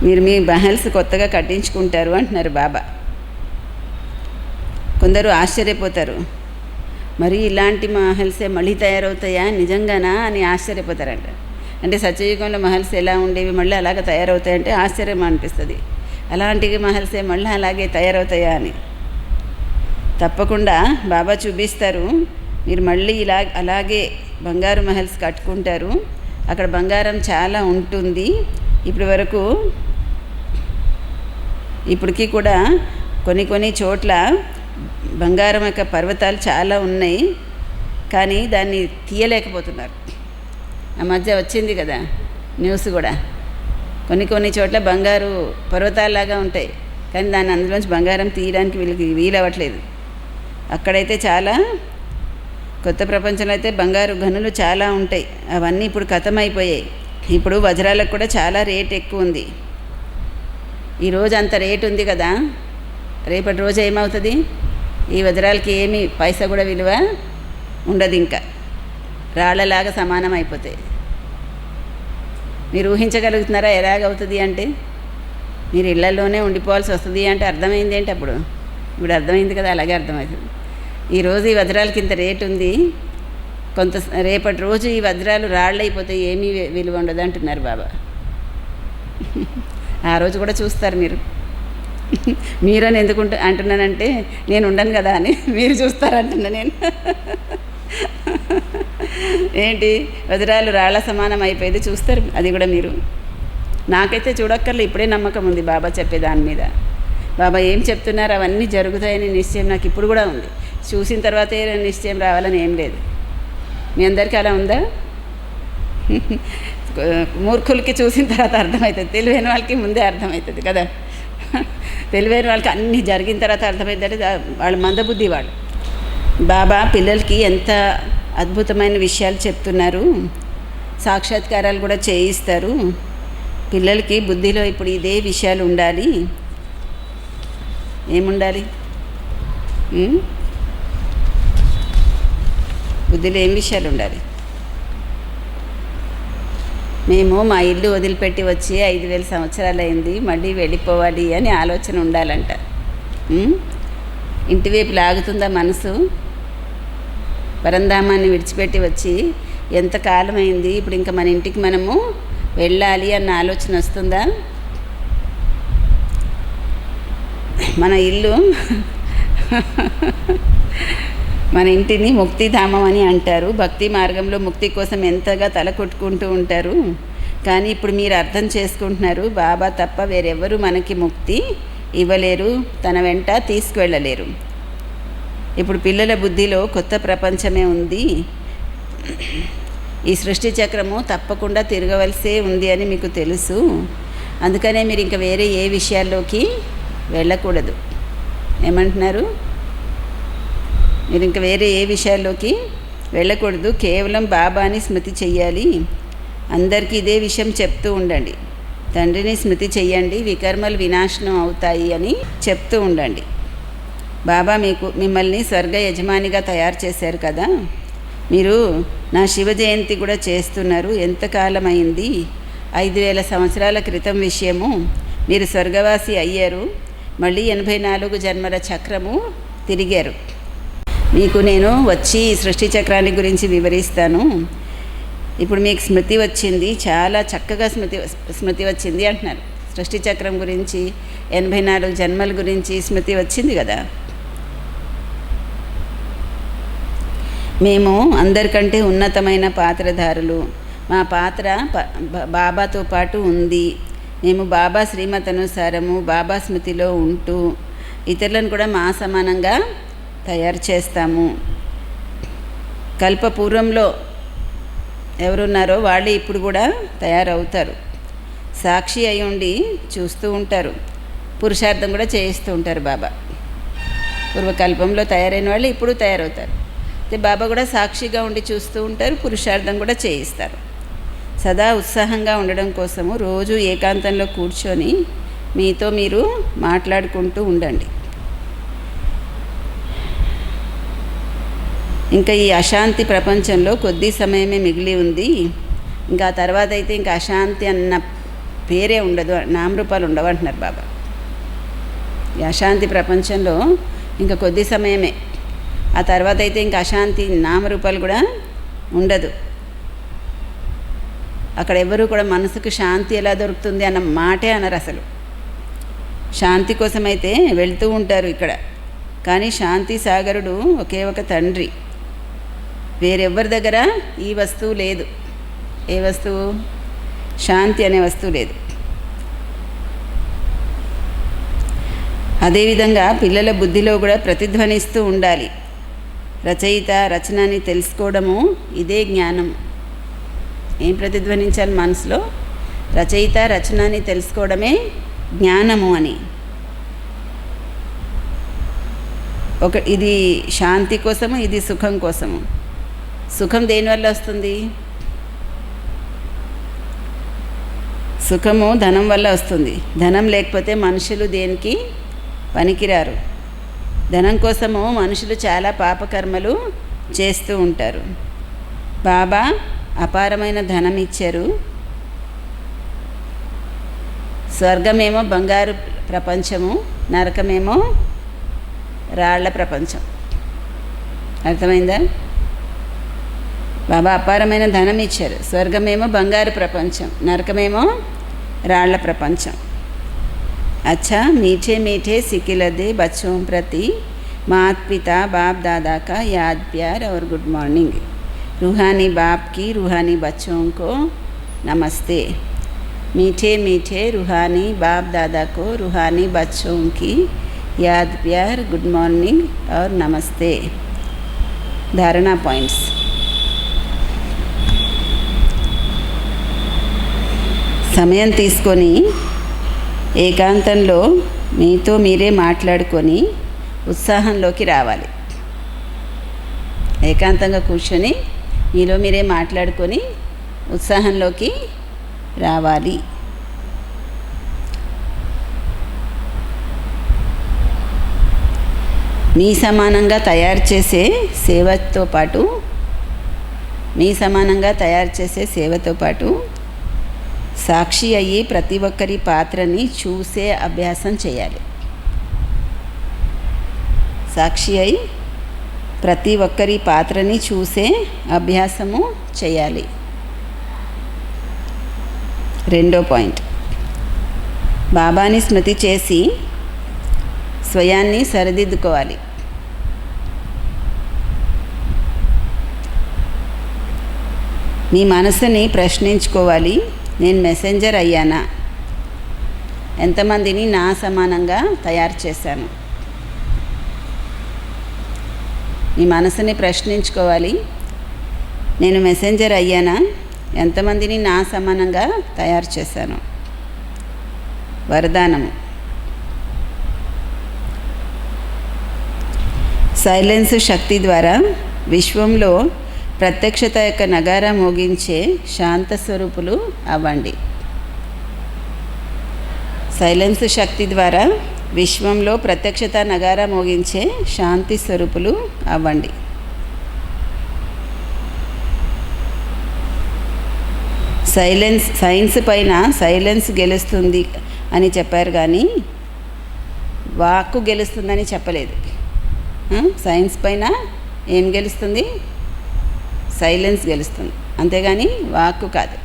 మీరు మీ మహల్స్ కొత్తగా కట్టించుకుంటారు అంటున్నారు బాబా. కొందరు ఆశ్చర్యపోతారు, మరి ఇలాంటి మహల్సే మళ్ళీ తయారవుతాయా నిజంగానా అని ఆశ్చర్యపోతారంట. అంటే సత్యయుగంలో మహల్స్ ఎలా ఉండేవి మళ్ళీ అలాగ తయారవుతాయంటే ఆశ్చర్యం అనిపిస్తుంది. అలాంటి మహల్సే మళ్ళీ అలాగే తయారవుతాయా అని. తప్పకుండా బాబా చూపిస్తారు. మీరు మళ్ళీ అలాగే బంగారు మహల్స్ కట్టుకుంటారు. అక్కడ బంగారం చాలా ఉంటుంది. ఇప్పటికీ కూడా కొన్ని చోట్ల బంగారం యొక్క పర్వతాలు చాలా ఉన్నాయి, కానీ దాన్ని తీయలేకపోతున్నారు. ఆ మధ్య వచ్చింది కదా న్యూస్ కూడా. కొన్ని చోట్ల బంగారు పర్వతాల్లాగా ఉంటాయి, కానీ దాన్ని అందులోంచి బంగారం తీయడానికి వీళ్ళకి వీలవ్వట్లేదు. అక్కడైతే చాలా కొత్త ప్రపంచంలో అయితే బంగారు గనులు చాలా ఉంటాయి. అవన్నీ ఇప్పుడు ఖతమైపోయాయి. ఇప్పుడు వజ్రాలకు కూడా చాలా రేట్ ఎక్కువ ఉంది. ఈరోజు అంత రేటు ఉంది కదా, రేపటి రోజు ఏమవుతుంది? ఈ వజ్రాలకి ఏమీ పైసా కూడా విలువ ఉండదు, ఇంకా రాళ్ళలాగా సమానం అయిపోతాయి. మీరు ఊహించగలుగుతున్నారా ఎలాగవుతుంది అంటే? మీరు ఇళ్లలోనే ఉండిపోవాల్సి వస్తుంది అంటే అర్థమైంది ఏంటి అప్పుడు? ఇప్పుడు అర్థమైంది కదా, అలాగే అర్థమవుతుంది. ఈరోజు ఈ వజ్రాలకి ఇంత రేటు ఉంది, రేపటి రోజు ఈ వజ్రాలు రాళ్ళైపోతాయి, ఏమీ విలువ ఉండదు అంటున్నారు బాబా. ఆ రోజు కూడా చూస్తారు మీరని ఎందుకు అంటున్నానంటే, నేను ఉండను కదా అని మీరు చూస్తారంటున్నా నేను. ఏంటి వజ్రాలు రాళ్ళ సమానం అయిపోయేది చూస్తారు, అది కూడా మీరు. నాకైతే చూడక్కర్లే, ఇప్పుడే నమ్మకం ఉంది బాబా చెప్పే దాని మీద. బాబా ఏం చెప్తున్నారు అవన్నీ జరుగుతాయని నిశ్చయం నాకు ఇప్పుడు కూడా ఉంది. చూసిన తర్వాతే నిశ్చయం రావాలని ఏం లేదు. మీ అందరికీ అలా ఉందా? మూర్ఖులకి చూసిన తర్వాత అర్థమవుతుంది, తెలివైన వాళ్ళకి ముందే అర్థమవుతుంది కదా. తెలివైన వాళ్ళకి అన్నీ జరిగిన తర్వాత అర్థమవుతుందంటే వాళ్ళు మందబుద్ధి వాళ్ళు. బాబా పిల్లలకి ఎంత అద్భుతమైన విషయాలు చెప్తున్నారు, సాక్షాత్కారాలు కూడా చేయిస్తారు. పిల్లలకి బుద్ధిలో ఇప్పుడు ఇదే విషయాలు ఉండాలి. ఏముండాలి? బుద్ధిలో ఏం విషయాలు ఉండాలి? మేము మా ఇల్లు వదిలిపెట్టి వచ్చి 5,000 సంవత్సరాలు అయింది, మళ్ళీ వెళ్ళిపోవాలి అని ఆలోచన ఉండాలంట. ఇంటివైపు లాగుతుందా మనసు? పరంధామాన్ని విడిచిపెట్టి వచ్చి ఎంతకాలం అయింది, ఇప్పుడు ఇంకా మన ఇంటికి మనము వెళ్ళాలి అన్న ఆలోచన వస్తుందా? మన ఇల్లు మన ఇంటిని ముక్తిధామం అని అంటారు. భక్తి మార్గంలో ముక్తి కోసం ఎంతగా తల కొట్టుకుంటూ ఉంటారు. కానీ ఇప్పుడు మీరు అర్థం చేసుకుంటున్నారు, బాబా తప్ప వేరెవరు మనకి ముక్తి ఇవ్వలేరు, తన వెంట తీసుకువెళ్ళలేరు. ఇప్పుడు పిల్లల బుద్ధిలో కొత్త ప్రపంచమే ఉంది. ఈ సృష్టి చక్రము తప్పకుండా తిరగవలసే ఉంది అని మీకు తెలుసు. అందుకనే మీరు ఇంకా వేరే ఏ విషయాల్లోకి వెళ్ళకూడదు. ఏమంటున్నారు? మీరు ఇంకా వేరే ఏ విషయాల్లోకి వెళ్ళకూడదు, కేవలం బాబాని స్మృతి చెయ్యాలి. అందరికీ ఇదే విషయం చెప్తూ ఉండండి. తండ్రిని స్మృతి చెయ్యండి, వికర్మలు వినాశనం అవుతాయి అని చెప్తూ ఉండండి. బాబా మిమ్మల్ని స్వర్గ యజమానిగా తయారు చేశారు కదా. మీరు నా శివ జయంతి కూడా చేస్తున్నారు. ఎంతకాలం అయింది? 5000 సంవత్సరాల క్రితం విషయము. మీరు స్వర్గవాసి అయ్యారు, మళ్ళీ 84 జన్మల చక్రము తిరిగారు. మీకు నేను వచ్చి సృష్టి చక్రాన్ని గురించి వివరిస్తాను. ఇప్పుడు మీకు స్మృతి వచ్చింది, చాలా చక్కగా స్మృతి వచ్చింది అంటున్నారు. సృష్టి చక్రం గురించి, 84 జన్మల గురించి స్మృతి వచ్చింది కదా. మేము అందరికంటే ఉన్నతమైన పాత్రధారులు. మా పాత్ర బాబాతో పాటు ఉంది. మేము బాబా శ్రీమత్ అనుసారము బాబా స్మృతిలో ఉంటూ ఇతరులను కూడా మా సమానంగా తయారు చేస్తాము. కల్పపూర్వంలో ఎవరున్నారో వాళ్ళే ఇప్పుడు కూడా తయారవుతారు. సాక్షి అయి ఉండి చూస్తూ ఉంటారు, పురుషార్థం కూడా చేయిస్తూ ఉంటారు. బాబా పూర్వకల్పంలో తయారైన వాళ్ళు ఇప్పుడు తయారవుతారు. అయితే బాబా కూడా సాక్షిగా ఉండి చూస్తూ ఉంటారు, పురుషార్థం కూడా చేయిస్తారు. సదా ఉత్సాహంగా ఉండడం కోసము రోజు ఏకాంతంలో కూర్చొని మీతో మీరు మాట్లాడుకుంటూ ఉండండి. ఇంకా ఈ అశాంతి ప్రపంచంలో కొద్ది సమయమే మిగిలి ఉంది. ఇంకా తర్వాత అయితే ఇంకా అశాంతి అన్న పేరే ఉండదు, నామరూపాలు ఉండవు అంటున్నారు బాబా. ఈ అశాంతి ప్రపంచంలో ఇంకా కొద్ది సమయమే. ఆ తర్వాత అయితే ఇంకా అశాంతి నామరూపాలు కూడా ఉండదు. అక్కడ ఎవరు కూడా మనసుకు శాంతి ఎలా దొరుకుతుంది అన్న మాటే అనరు అసలు. శాంతి కోసమైతే వెళ్తూ ఉంటారు ఇక్కడ, కానీ శాంతి సాగరుడు ఒకే ఒక తండ్రి. వేరెవ్వరి దగ్గర ఈ వస్తువు లేదు. ఏ వస్తువు? శాంతి అనే వస్తువు లేదు. అదేవిధంగా పిల్లల బుద్ధిలో కూడా ప్రతిధ్వనిస్తూ ఉండాలి. రచయిత రచనని తెలుసుకోవడము ఇదే జ్ఞానం. ఏం ప్రతిధ్వనించాలి మనసులో? రచయిత రచనని తెలుసుకోవడమే జ్ఞానము అని. ఇది శాంతి కోసము, ఇది సుఖం కోసము. సుఖం దేనివల్ల వస్తుంది? సుఖము ధనం వల్ల వస్తుంది. ధనం లేకపోతే మనుషులు దేనికి పనికిరారు. ధనం కోసము మనుషులు చాలా పాపకర్మలు చేస్తూ ఉంటారు. బాబా అపారమైన ధనం ఇచ్చారు. స్వర్గమేమో బంగారు ప్రపంచము, నరకమేమో రాళ్ల ప్రపంచం. అర్థమైందా? బాబా అపారమైన ధనం ఇచ్చారు. స్వర్గమేమో బంగారు ప్రపంచం, నరకమేమో రాళ్ల ప్రపంచం. अच्छा मीठे मीठे सिकिलदे बच्चों प्रति माता पिता बाप दादा का याद प्यार और गुड मॉर्निंग. रूहानी बाप की रूहानी बच्चों को नमस्ते. मीठे मीठे रूहानी बाप दादा को रूहानी बच्चों की याद प्यार गुड मॉर्निंग और नमस्ते. धारणा पॉइंट्स. సమయం తీసుకొని ఏకాంతంలో మీతో మీరే మాట్లాడుకొని ఉత్సాహంలోకి రావాలి. ఏకాంతంగా కూర్చొని మీలో మీరే మాట్లాడుకొని ఉత్సాహంలోకి రావాలి. మీ సమానంగా తయారు చేసే సేవతో పాటు సాక్షి అయ్యి ప్రతి ఒక్కరి పాత్రని చూసే అభ్యాసం చేయాలి. సాక్షి అయి ప్రతి ఒక్కరి పాత్రని చూసే అభ్యాసము చేయాలి. రెండో పాయింట్, బాబాని స్మృతి చేసి స్వయాన్ని సరిదిద్దుకోవాలి. మీ మనసుని ప్రశ్నించుకోవాలి. నేను మెసెంజర్ అయ్యానా? ఎంతమందిని నా సమానంగా తయారు చేశాను? మీ మనసుని ప్రశ్నించుకోవాలి. నేను మెసెంజర్ అయ్యానా? ఎంతమందిని నా సమానంగా తయారు చేశాను? వరదానము. సైలెన్స్ శక్తి ద్వారా విశ్వంలో ప్రత్యక్షత యొక్క నగారా మోగించే శాంత స్వరూపులు అవ్వండి. సైలెన్స్ శక్తి ద్వారా విశ్వంలో ప్రత్యక్షత నగారా మోగించే శాంతి స్వరూపులు అవ్వండి. సైన్స్ పైన సైలెన్స్ గెలుస్తుంది అని చెప్పారు, కానీ వాక్కు గెలుస్తుందని చెప్పలేదు. సైన్స్ పైన ఏం గెలుస్తుంది? సైలెన్స్ గెలుస్తుంది, అంతేగాని వాక్కు కాదు.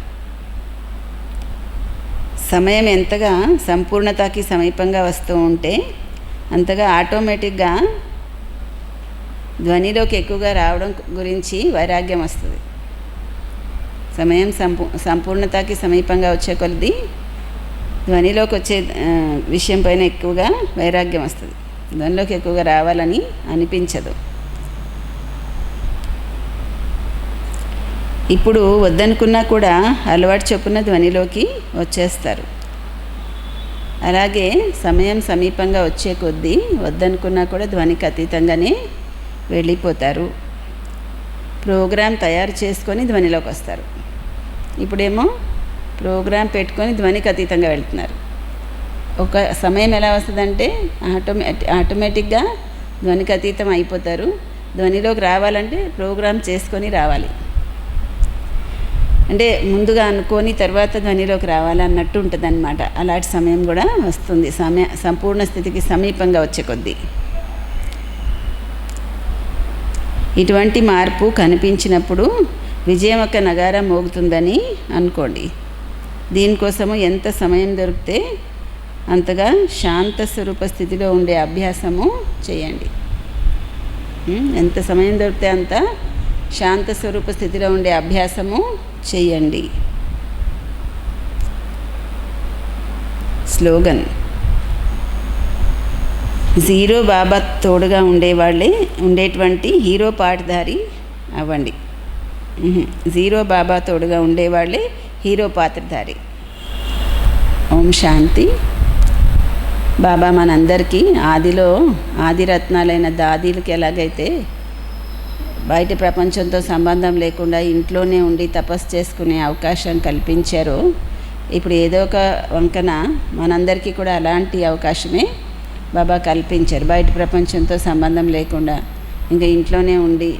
సమయం ఎంతగా సంపూర్ణతకి సమీపంగా వస్తూ ఉంటే అంతగా ఆటోమేటిక్గా ధ్వనిలోకి ఎక్కువగా రావడం గురించి వైరాగ్యం వస్తుంది. సమయం సంపూర్ణతకి సమీపంగా వచ్చే కొలది ధ్వనిలోకి వచ్చే విషయం పైన ఎక్కువగా వైరాగ్యం వస్తుంది. ధ్వనిలోకి ఎక్కువగా రావాలని అనిపించదు. ఇప్పుడు వద్దనుకున్నా కూడా అలవాటు చొప్పున ధ్వనిలోకి వచ్చేస్తారు. అలాగే సమయం సమీపంగా వచ్చే కొద్దీ వద్దనుకున్నా కూడా ధ్వనికి అతీతంగానే వెళ్ళిపోతారు. ప్రోగ్రాం తయారు చేసుకొని ధ్వనిలోకి వస్తారు. ఇప్పుడేమో ప్రోగ్రాం పెట్టుకొని ధ్వనికి అతీతంగా వెళ్తున్నారు. ఒక సమయం ఎలా వస్తుందంటే ఆటోమేటిక్గా ధ్వనికి అతీతం అయిపోతారు. ధ్వనిలోకి రావాలంటే ప్రోగ్రాం చేసుకొని రావాలి. అంటే ముందుగా అనుకొని తర్వాత ధ్వనిలోకి రావాలన్నట్టు ఉంటుంది అన్నమాట. అలాంటి సమయం కూడా వస్తుంది సంపూర్ణ స్థితికి సమీపంగా వచ్చే కొద్దీ. ఇటువంటి మార్పు కనిపించినప్పుడు విజయం యొక్క నగారా మోగుతుందని అనుకోండి. దీనికోసము ఎంత సమయం దొరికితే అంతగా శాంత స్వరూప స్థితిలో ఉండే అభ్యాసము చేయండి. ఎంత సమయం దొరికితే అంత శాంత స్వరూప స్థితిలో ఉండే అభ్యాసము చేయండి. స్లోగన్: జీరో బాబా తోడుగా ఉండేటువంటి హీరో పాటధారి అవ్వండి. జీరో బాబా తోడుగా ఉండేవాళ్ళే హీరో పాత్రధారి. ఓం శాంతి. బాబా మనందరికీ ఆదిరత్నాలైన దాదీలకి ఎలాగైతే బయట ప్రపంచంతో సంబంధం లేకుండా ఇంట్లోనే ఉండి తపస్సు చేసుకునే అవకాశం కల్పించారో, ఇప్పుడు ఏదో ఒక వంకన మనందరికీ కూడా అలాంటి అవకాశమే బాబా కల్పించారు. బయట ప్రపంచంతో సంబంధం లేకుండా ఇంకా ఇంట్లోనే ఉండి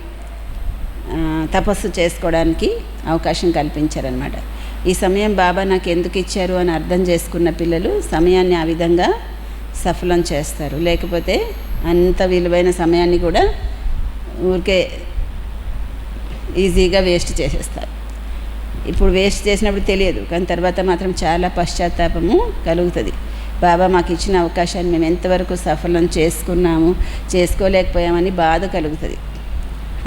తపస్సు చేసుకోవడానికి అవకాశం కల్పించారనమాట. ఈ సమయం బాబా నాకు ఎందుకు ఇచ్చారు అని అర్థం చేసుకున్న పిల్లలు సమయాన్ని ఆ విధంగా సఫలం చేస్తారు. లేకపోతే అంత విలువైన సమయాన్ని కూడా ఊరికే ఈజీగా వేస్ట్ చేసేస్తారు. ఇప్పుడు వేస్ట్ చేసినప్పుడు తెలియదు, కానీ తర్వాత మాత్రం చాలా పశ్చాత్తాపము కలుగుతుంది. బాబా మాకు ఇచ్చిన అవకాశాన్ని మేము ఎంతవరకు సఫలం చేసుకోలేకపోయామని బాధ కలుగుతుంది.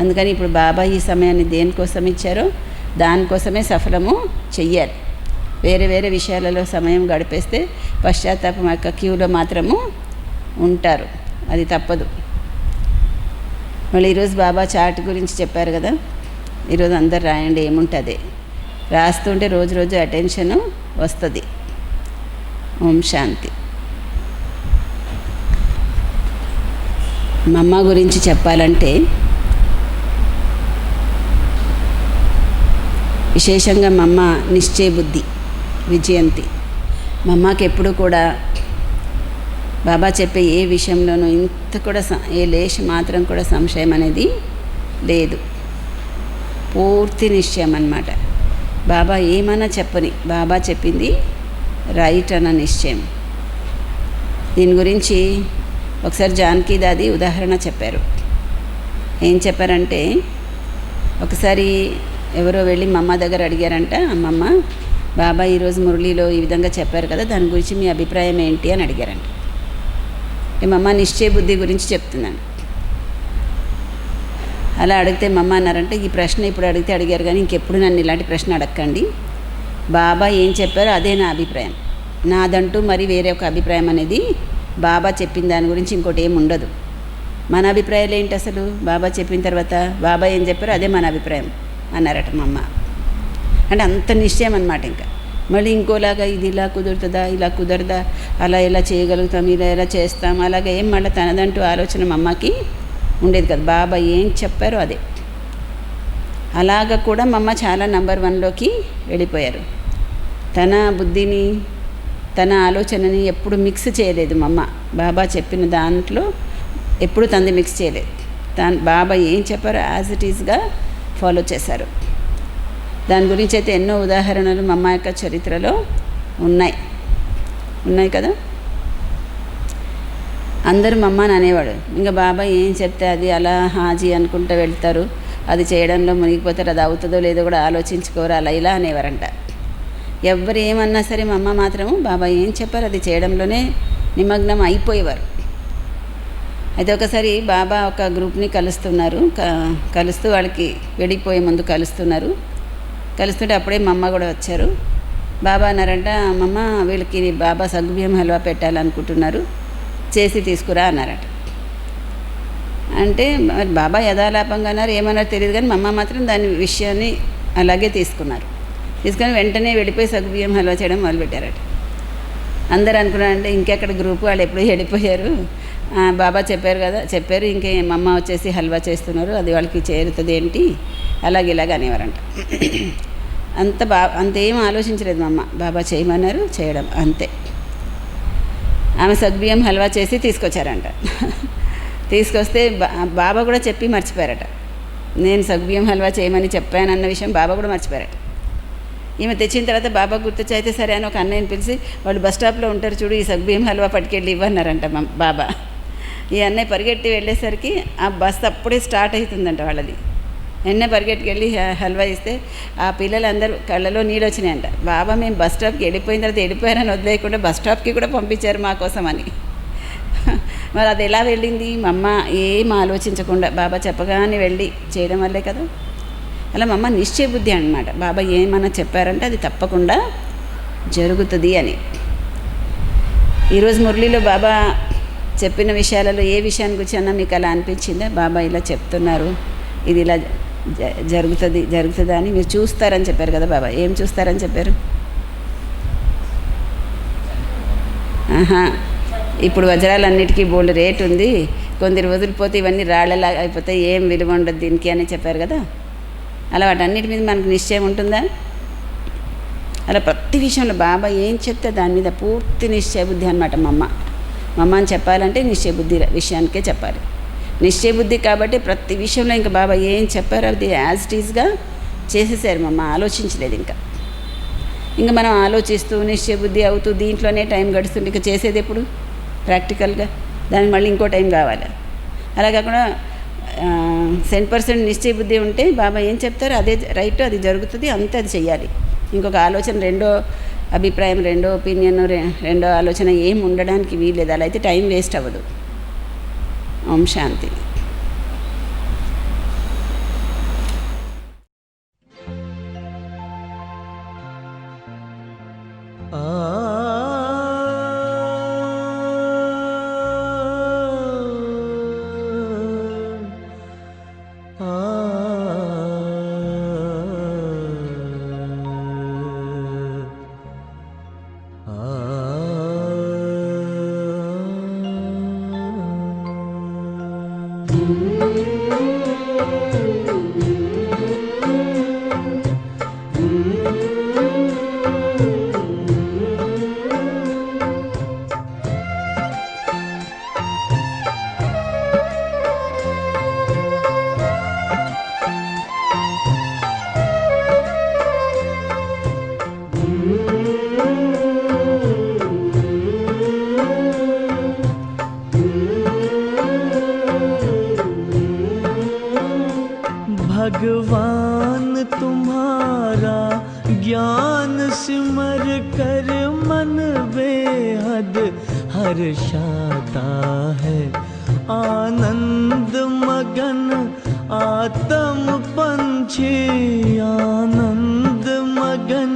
అందుకని ఇప్పుడు బాబా ఈ సమయాన్ని దేనికోసం ఇచ్చారో దానికోసమే సఫలము చెయ్యాలి. వేరే వేరే విషయాలలో సమయం గడిపేస్తే పశ్చాత్తాపం యొక్క క్యూలో మాత్రము ఉంటారు, అది తప్పదు. మళ్ళీ ఈరోజు బాబా చాట్ గురించి చెప్పారు కదా, ఈరోజు అందరు రాయండి, ఏముంటుంది రాస్తుంటే రోజు రోజు అటెన్షను వస్తుంది. ఓం శాంతి. మా అమ్మ గురించి చెప్పాలంటే విశేషంగా మా అమ్మ నిశ్చయ బుద్ధి, విజయంతి. మా అమ్మకి ఎప్పుడు కూడా బాబా చెప్పే ఏ విషయంలోనూ ఇంత కూడా ఏ లేశ మాత్రం కూడా సంశయం అనేది లేదు. పూర్తి నిశ్చయం అన్నమాట. బాబా ఏమన్నా చెప్పని బాబా చెప్పింది రైట్ అన్న నిశ్చయం. దీని గురించి ఒకసారి జానకి దాది ఉదాహరణ చెప్పారు. ఏం చెప్పారంటే, ఒకసారి ఎవరో వెళ్ళి మా అమ్మ దగ్గర అడిగారంట, అమ్మమ్మ బాబా ఈరోజు మురళీలో ఈ విధంగా చెప్పారు కదా, దాని గురించి మీ అభిప్రాయం ఏంటి అని అడిగారంట. మమ్మ నిశ్చయ బుద్ధి గురించి చెప్తున్నాను. అలా అడిగితే మమ్మ అన్నారంటే, ఈ ప్రశ్న ఇప్పుడు అడిగితే అడిగారు కానీ ఇంకెప్పుడు నన్ను ఇలాంటి ప్రశ్న అడగండి. బాబా ఏం చెప్పారో అదే నా అభిప్రాయం. నాదంటూ మరి వేరే ఒక అభిప్రాయం అనేది బాబా చెప్పిన దాని గురించి ఇంకోటి ఏమి ఉండదు. మన అభిప్రాయాలు ఏంటి అసలు? బాబా చెప్పిన తర్వాత బాబా ఏం చెప్పారో అదే మన అభిప్రాయం అన్నారట మా అమ్మ. అంటే అంత నిశ్చయం అన్నమాట. ఇంకా మళ్ళీ ఇంకోలాగా ఇది ఇలా కుదురుతుందా, ఇలా కుదరదా, అలా ఎలా చేయగలుగుతాం, ఇలా ఎలా చేస్తాం, అలాగే ఏం మళ్ళీ తనదంటూ ఆలోచన మా అమ్మకి ఉండేది కదా. బాబా ఏం చెప్పారో అదే. అలాగ కూడా మా అమ్మ చాలా నంబర్ 1లోకి వెళ్ళిపోయారు. తన బుద్ధిని తన ఆలోచనని ఎప్పుడు మిక్స్ చేయలేదు మా అమ్మ. బాబా చెప్పిన దాంట్లో ఎప్పుడు తంది మిక్స్ చేయలేదు. బాబా ఏం చెప్పారో యాజ్ ఇట్ ఈస్గా ఫాలో చేశారు. దాని గురించి అయితే ఎన్నో ఉదాహరణలు మా అమ్మ యొక్క చరిత్రలో ఉన్నాయి కదా. అందరూ మా అమ్మని అనేవాడు, ఇంకా బాబా ఏం చెప్తే అది అలా హాజీ అనుకుంటూ వెళ్తారు, అది చేయడంలో మునిగిపోతారు, అది అవుతుందో లేదో కూడా ఆలోచించుకోరు, అలా ఇలా అనేవారంట. ఎవరు ఏమన్నా సరే మా అమ్మ మాత్రము బాబా ఏం చెప్పారు అది చేయడంలోనే నిమగ్నం అయిపోయేవారు. అయితే ఒకసారి బాబా ఒక గ్రూప్ని కలుస్తూ వాళ్ళకి వెళ్ళిపోయే ముందు కలుస్తుంటే అప్పుడే మా అమ్మ కూడా వచ్చారు. బాబా అన్నారంట, అమ్మమ్మ వీళ్ళకి బాబా సగ్గుబియ్యం హల్వా పెట్టాలనుకుంటున్నారు, చేసి తీసుకురా అన్నారట. అంటే మరి బాబా యథాలాపంగా అన్నారు, ఏమన్నారో తెలియదు కానీ మా అమ్మ మాత్రం దాని విషయాన్ని అలాగే తీసుకొని వెంటనే వెళ్ళిపోయి సగ్గుబియ్యం హల్వా చేయడం మొదలుపెట్టారట. అందరు అనుకున్నారంటే ఇంకెక్కడ గ్రూపు వాళ్ళు ఎప్పుడూ వెళ్ళిపోయారు, బాబా చెప్పారు ఇంకే మా అమ్మ వచ్చేసి హల్వా చేస్తున్నారు, అది వాళ్ళకి చేరుతుంది ఏంటి, ఇలాగ అనేవారంట. అంతేం ఆలోచించలేదు మా అమ్మ. బాబా చేయమన్నారు, చేయడం అంతే. ఆమె సగ్గుబియ్యం హల్వా చేసి తీసుకొచ్చారంట. తీసుకొస్తే బాబా కూడా చెప్పి మర్చిపోయారట. నేను సగ్గుబియ్యం హల్వా చేయమని చెప్పానన్న విషయం బాబా కూడా మర్చిపోయారట. ఈమె తెచ్చిన తర్వాత బాబా గుర్తొచ్చి అయితే సరే అని ఒక అన్నయ్యని పిలిచి, వాళ్ళు బస్ స్టాప్లో ఉంటారు చూడు, ఈ సగ్గుబియ్యం హల్వా పట్టుకెళ్ళి ఇవ్వన్నారంట బాబా. ఈ అన్నయ్య పరిగెట్టి వెళ్ళేసరికి ఆ బస్ అప్పుడే స్టార్ట్ అవుతుందంట వాళ్ళది. వెంటనే పరిగెట్టుకెళ్ళి హల్వా ఇస్తే ఆ పిల్లలందరూ కళ్ళలో నీళ్ళు వచ్చినాయంట. బాబా మేము బస్ స్టాప్కి వెళ్ళిపోయిన తర్వాత వెళ్ళిపోయారని వదిలేయకుండా బస్ స్టాప్కి కూడా పంపించారు మా కోసం అని. మరి అది ఎలా వెళ్ళింది? మా అమ్మ ఏం ఆలోచించకుండా బాబా చెప్పగానే వెళ్ళి చేయడం వల్లే కదా. అలా మా అమ్మ నిశ్చయ బుద్ధి అన్నమాట. బాబా ఏమన్నా చెప్పారంటే అది తప్పకుండా జరుగుతుంది అని. ఈరోజు మురళిలో బాబా చెప్పిన విషయాలలో ఏ విషయాన్ని గురించి అన్నా మీకు అలా అనిపించిందా? బాబా ఇలా చెప్తున్నారు, ఇది ఇలా జరుగుతుందా అని మీరు చూస్తారని చెప్పారు కదా బాబా. ఏం చూస్తారని చెప్పారు? ఇప్పుడు వజ్రాలన్నిటికీ బోల్డ్ రేట్ ఉంది, కొందరు వదిలిపోతే ఇవన్నీ రాళ్ళలా అయిపోతాయి, ఏం విలువ ఉండదు దీనికి అని చెప్పారు కదా. అలా వాటన్నిటి మీద మనకు నిశ్చయం ఉంటుందా? అలా ప్రతి విషయంలో బాబా ఏం చెప్తే దాని మీద పూర్తి నిశ్చయ బుద్ధి అనమాట. మా అమ్మ అని చెప్పాలంటే నిశ్చయ బుద్ధి విషయానికే చెప్పాలి. నిశ్చయ బుద్ధి కాబట్టి ప్రతి విషయంలో ఇంకా బాబా ఏం చెప్పారో అది యాజ్ ఇట్ ఈస్గా చేసేసారు. మా అమ్మ ఆలోచించలేదు. ఇంకా మనం ఆలోచిస్తూ నిశ్చయ బుద్ధి అవుతూ దీంట్లోనే టైం గడుస్తుంది. ఇంకా చేసేది ఎప్పుడు ప్రాక్టికల్గా? దానికి మళ్ళీ ఇంకో టైం కావాలి. అలా కాకుండా 100% నిశ్చయ బుద్ధి ఉంటే బాబా ఏం చెప్తారో అదే రైట్, అది జరుగుతుంది, అంతే అది చెయ్యాలి. ఇంకొక ఆలోచన, రెండో అభిప్రాయం, రెండో ఒపీనియన్, రెండో ఆలోచన ఏం ఉండడానికి వీల్లేదు. అలా అయితే టైం వేస్ట్ అవ్వదు. ఓం శాంతి. भगवान तुम्हारा ज्ञान सिमर कर मन बेहद हर्षाता है। आनंद मगन आत्म पंछी, आनंद मगन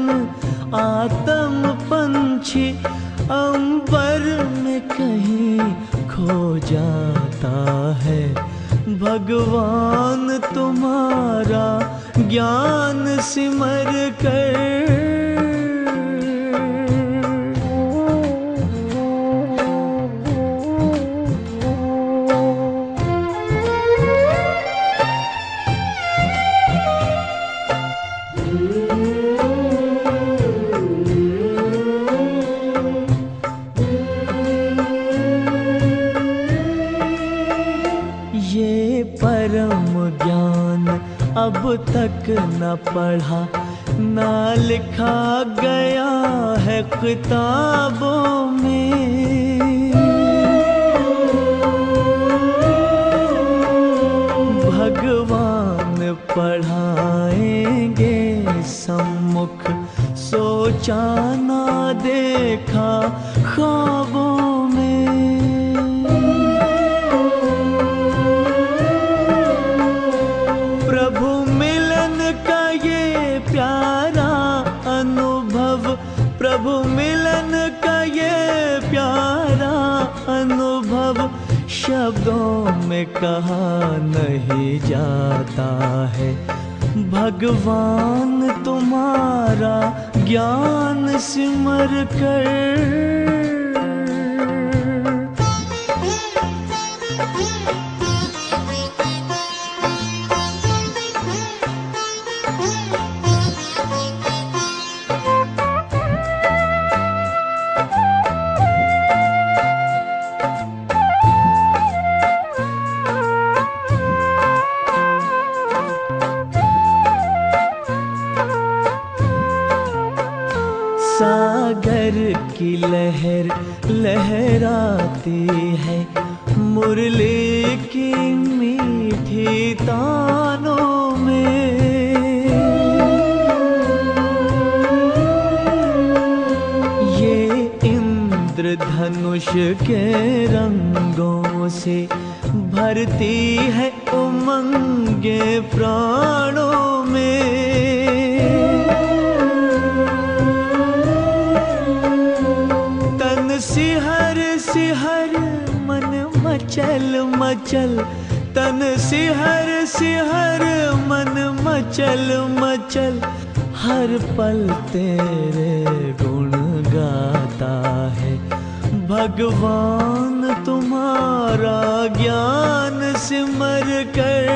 आत्म पंछी अंबर में कहीं खो जाता है। भगवान तुम्हारा ज्ञान सिमर कर। परम ज्ञान अब तक न पढ़ा न लिखा गया है किताबों में। भगवान पढ़ाएंगे सम्मुख, सोचा ना देखा ख्वाबों में। प्रभु मिलन का ये प्यारा अनुभव, प्रभु मिलन का ये प्यारा अनुभव शब्दों में कहा नहीं जाता है। भगवान तुम्हारा ज्ञान सिमर कर। सागर की लहर लहराती है, मुरली की मीठी तानों में। ये इंद्रधनुष के रंगों से भरती है उमंगे प्राणों में। सिहर सिहर मन मचल मचल, तन सिहर सिहर मन मचल मचल, हर पल तेरे गुण गाता है। भगवान तुम्हारा ज्ञान सिमर कर।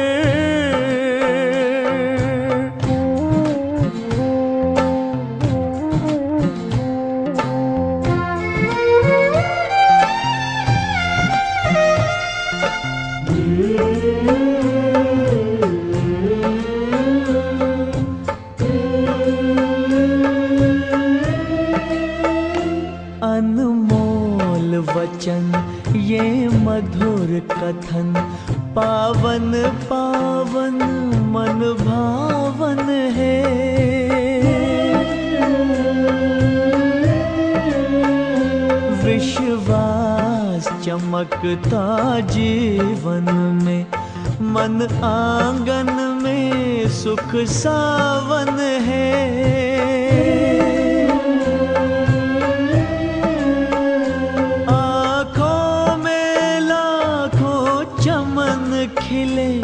अनमोल वचन ये मधुर कथन, पावन पावन मन भावन है। विश्वास चमकता जीवन में, मन आंगन में सुख सावन है। खिले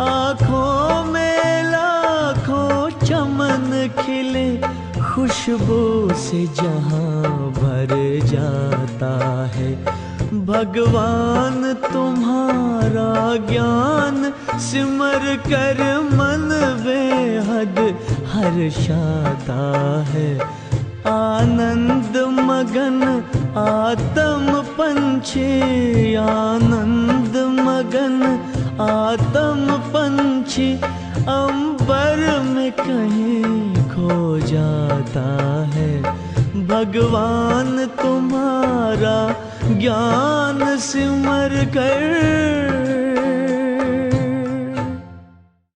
आँखों में लाखों चमन खिले, खुशबू से जहां भर जाता है। भगवान तुम्हारा ज्ञान सिमर कर मन बेहद हर्षाता है। आनंद मगन आत्म पंछी, आनंद मगन आत्म पंछी अंबर में कहीं खो जाता है। भगवान तुम्हारा ज्ञान सिमर कर।